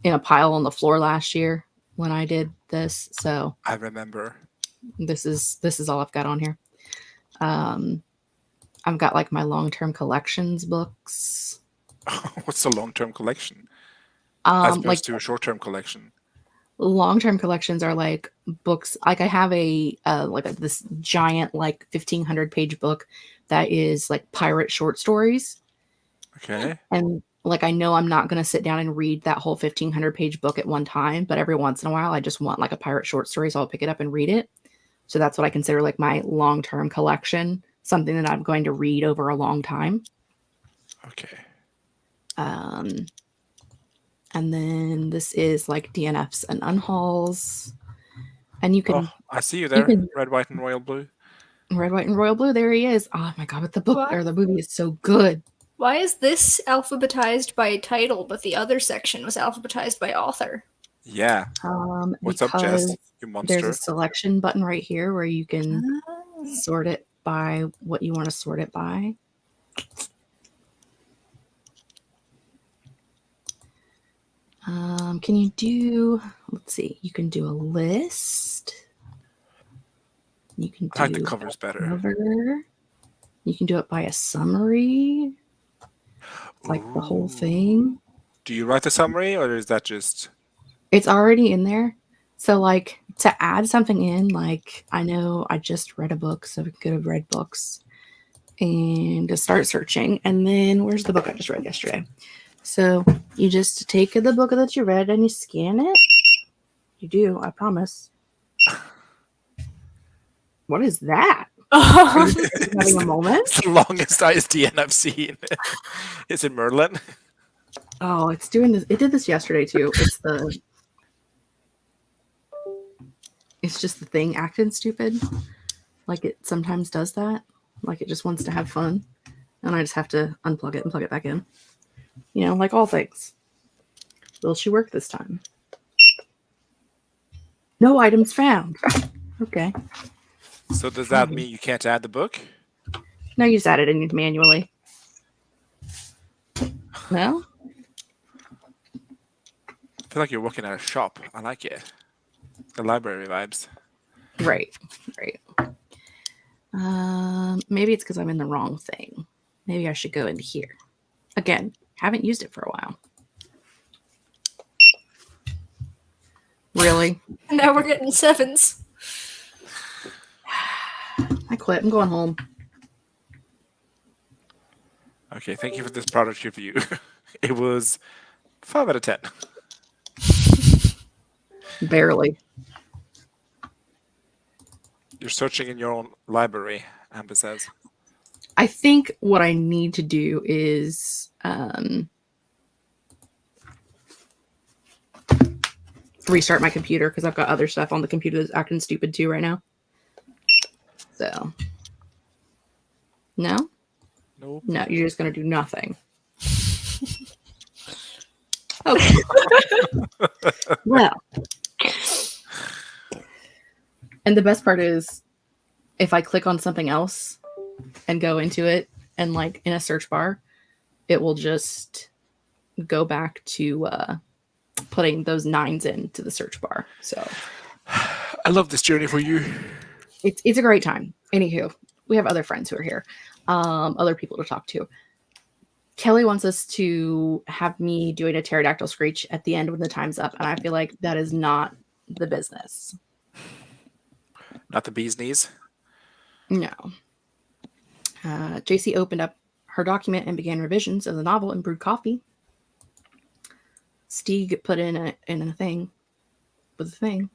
in a pile on the floor last year when I did this. So I remember. this is all I've got on here. I've got like my long-term collections books. What's a long-term collection? As opposed Like to a short-term collection. long-term collections are like books. Like I have this giant like 1,500 page book that is like pirate short stories. Okay. And like I know I'm not going to sit down and read that whole 1,500 page book at one time, but every once in a while I just want like a pirate short story, so I'll pick it up and read it. So that's what I consider like my long-term collection, something that I'm going to read over a long time. Okay. And then this is like DNFs and unhauls. And you can... Oh, I see you there. Red, white, and royal blue. Red, white, and royal blue. There he is. Oh my god, but the book or the movie is so good. Why is this alphabetized by title, but the other section was alphabetized by author? Yeah. What's up, Jess? You monster. There's a selection button right here where you can sort it by what you want to sort it by. Can you do, let's see, you can do a list. You can do I like the covers better. cover. You can do it by a summary, like the whole thing. Do you write the summary, or is that just... It's already in there. So, like, to add something in, like, I know I just read a book, so I could have read books. And to start searching. And then, where's the book I just read yesterday? So, you just take the book that you read and you scan it. You do, I promise. What is that? Having a moment? It's the longest ISDN I've seen. Is it Merlin? Oh, it's doing this. It did this yesterday too. It's just the thing acting stupid. Like it sometimes does that. Like it just wants to have fun. And I just have to unplug it and plug it back in. You know, like all things. Will she work this time? No items found. Okay. So does that mean you can't add the book? No, you just add it in manually. No? I feel like you're working at a shop. I like it. The library vibes. Right. Maybe it's because I'm in the wrong thing. Maybe I should go into here. Again, haven't used it for a while. Really? Now we're getting 7s. I quit. I'm going home. Okay, thank you for this product review. It was 5 out of 10. Barely. You're searching in your own library, Amber says. I think what I need to do is restart my computer because I've got other stuff on the computer that's acting stupid too right now. So, no? Nope. No, you're just going to do nothing. Okay. Well. And the best part is if I click on something else and go into it and like in a search bar, it will just go back to putting those 9s into the search bar. So I love this journey for you. it's a great time. Anywho, we have other friends who are here, other people to talk to. Kelly wants us to have me doing a pterodactyl screech at the end when the time's up. And I feel like that is not the business. Not the bee's knees. No. JC opened up her document and began revisions of the novel and brewed coffee. Stieg put in a thing with a thing.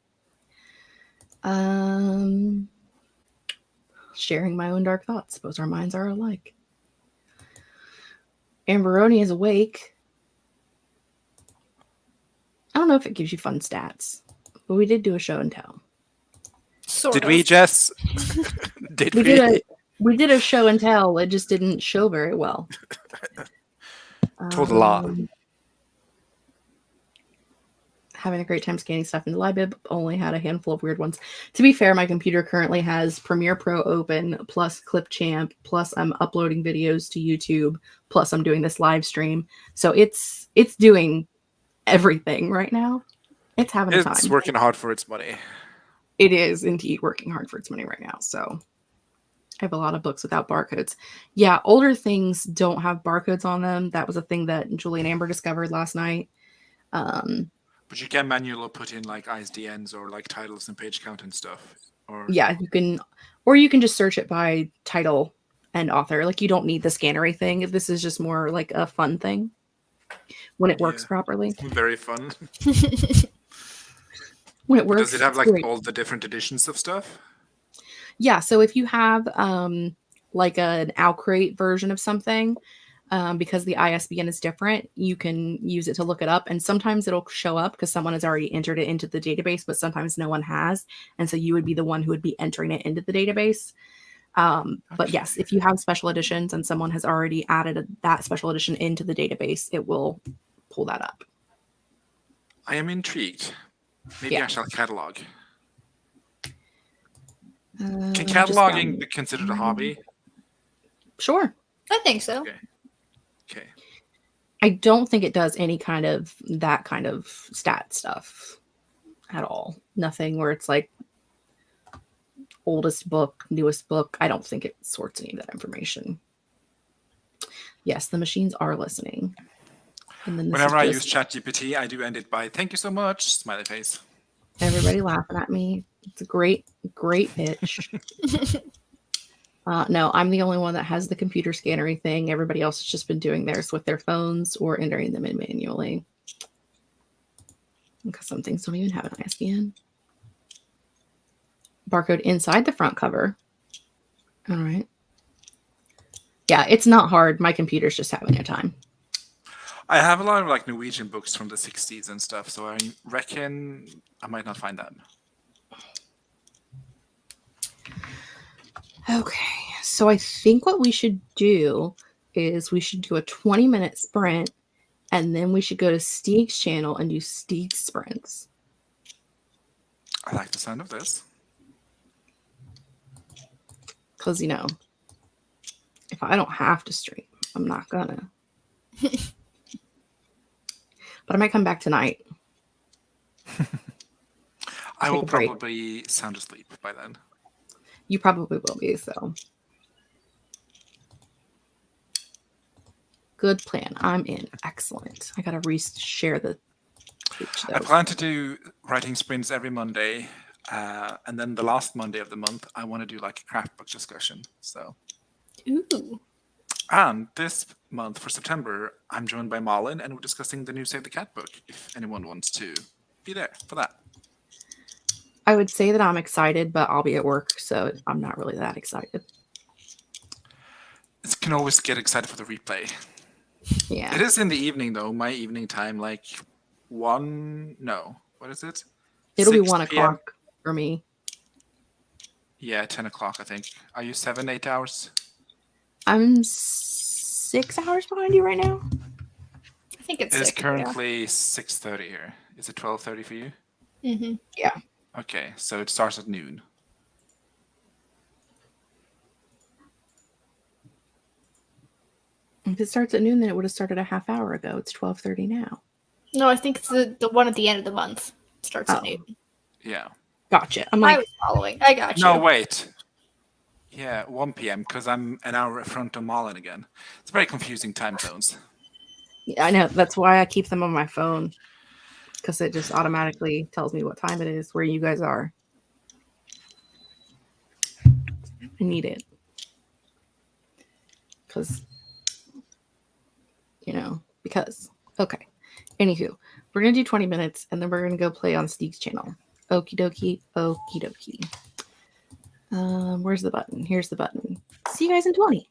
Sharing my own dark thoughts. Suppose our minds are alike. Amberoni is awake. I don't know if it gives you fun stats, but we did do a show and tell. Did we, Jess? Did we? We did a show and tell. It just didn't show very well. Told a lot. Having a great time scanning stuff in the LibIb. Only had a handful of weird ones. To be fair, my computer currently has Premiere Pro open, plus Clipchamp, plus I'm uploading videos to YouTube, plus I'm doing this live stream. So it's doing everything right now. It's having a time. It's working hard for its money. It is indeed working hard for its money right now. So I have a lot of books without barcodes. Yeah, older things don't have barcodes on them. That was a thing that Julie and Amber discovered last night. But you can manually put in like ISDNs or like titles and page count and stuff. Or yeah, you can, or you can just search it by title and author. Like you don't need the scannery thing. This is just more like a fun thing when it works properly. Very fun. When it works. Does it have like all the different editions of stuff? Yeah. So if you have like an Alcrate version of something, because the ISBN is different, you can use it to look it up. And sometimes it'll show up because someone has already entered it into the database, but sometimes no one has. And so you would be the one who would be entering it into the database. But yes, if you have special editions and someone has already added that special edition into the database, it will pull that up. I am intrigued. Maybe I shall catalog. Can cataloging be considered a hobby? Sure. I think so. Okay. I don't think it does any kind of that kind of stat stuff at all. Nothing where it's like oldest book, newest book. I don't think it sorts any of that information. Yes, the machines are listening. And then this Whenever I is use just ChatGPT, I do end it by "Thank you so much," smiley face. everybody laughing at me. It's a great pitch. No, I'm the only one that has the computer scannery thing. Everybody else has just been doing theirs with their phones or entering them in manually. Because some things don't even have an ISBN. Barcode inside the front cover. All right. Yeah, it's not hard. My computer's just having a time. I have a lot of like Norwegian books from the 60s and stuff, so I reckon I might not find them. Okay, so I think what we should do is we should do a 20-minute sprint, and then we should go to Steeg's channel and do Steeg's sprints. I like the sound of this. Because, you know, if I don't have to stream, I'm not gonna. But I might come back tonight. I will a break. probably sound asleep by then. You probably will be, so. Good plan. I'm in. Excellent. I gotta re-share the page though. I plan to do writing sprints every Monday, and then the last Monday of the month, I want to do like a craft book discussion. So, Ooh. and this month for September, I'm joined by Malin, and we're discussing the new Save the Cat book. If anyone wants to be there for that. I would say that I'm excited, but I'll be at work, so I'm not really that excited. It can always get excited for the replay. Yeah. It is in the evening though. My evening time, like what is it? It'll be 6 1 p.m.? o'clock for me. Yeah, 10 o'clock, I think. Are you 7-8 hours? I'm 6 hours behind you right now. I think it's It is 6. currently 6:30 here. Is it 12:30 for you? Yeah. Mm-hmm. Yeah. Okay, so it starts at noon. If it starts at noon, then it would have started a half hour ago. It's 12:30 now. No, I think it's the one at the end of the month. Starts at Oh. noon. Yeah. Gotcha. I'm I like, was following. I got you. No, wait. Yeah, 1 p.m. because I'm an hour in front of Malin again. It's very confusing time zones. yeah, I know. That's why I keep them on my phone. Because it just automatically tells me what time it is, where you guys are. I need it. Because, okay. Anywho, we're going to do 20 minutes, and then we're going to go play on Steeg's channel. Okie dokie, okie dokie. Where's the button? Here's the button. See you guys in 20.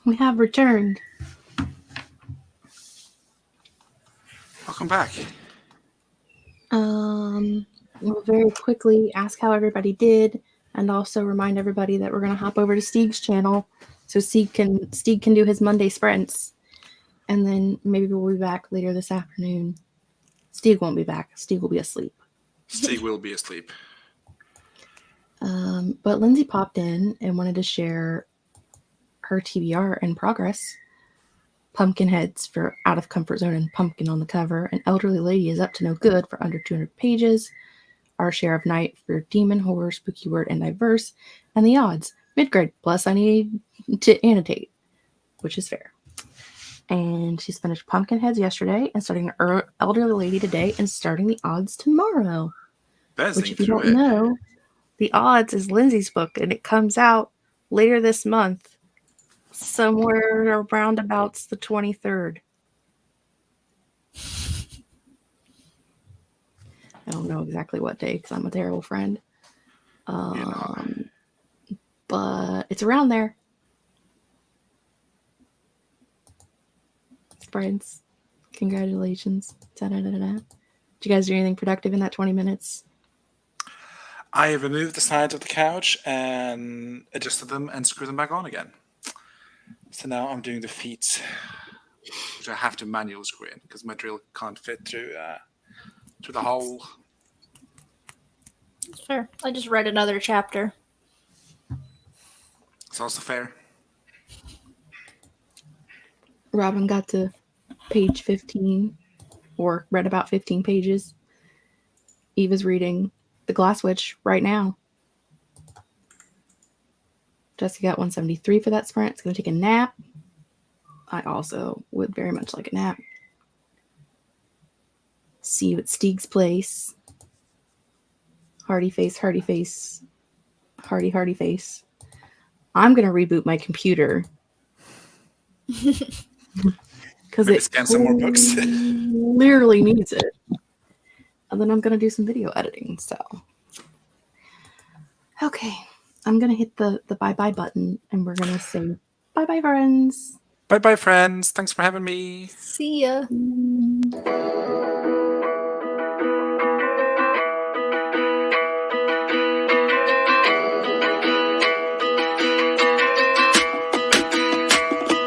We have returned. Welcome back. We'll very quickly ask how everybody did, and also remind everybody that we're going to hop over to Steeg's channel so Steeg can do his Monday sprints, and then maybe we'll be back later this afternoon. Steeg won't be back. Steeg will be asleep. Steve will be asleep. But Lindsay popped in and wanted to share her TBR in progress. Pumpkin heads for Out of Comfort Zone and Pumpkin on the cover. An elderly lady is up to no good for under 200 pages. Our share of night for demon, horror, spooky word, and diverse. And the odds, mid-grade, plus I need to annotate, which is fair. And she's finished Pumpkin heads yesterday and starting elderly lady today and starting the odds tomorrow. Buzzing Which, if you through don't it. know, the odds is Lindsay's book, and it comes out later this month, somewhere around about the 23rd. I don't know exactly what day because I'm a terrible friend. But it's around there. Friends, congratulations. Da-da-da-da-da. Did you guys do anything productive in that 20 minutes? I removed the sides of the couch and adjusted them and screwed them back on again. So now I'm doing the feet, which I have to manual screw in because my drill can't fit through the hole. Sure. I just read another chapter. It's also fair. Robin got to page 15, or read about 15 pages. Eva's reading The Glass Witch right now. Jessica got 173 for that sprint. It's going to take a nap. I also would very much like a nap. See you at Steeg's place. Hardy face, hardy face. Hardy, hardy face. I'm going to reboot my computer. Because Maybe it scan some more books. clearly needs it. And then I'm going to do some video editing. So, okay. I'm going to hit the bye-bye button, and we're going to say bye-bye, friends. Bye-bye, friends. Thanks for having me. See ya.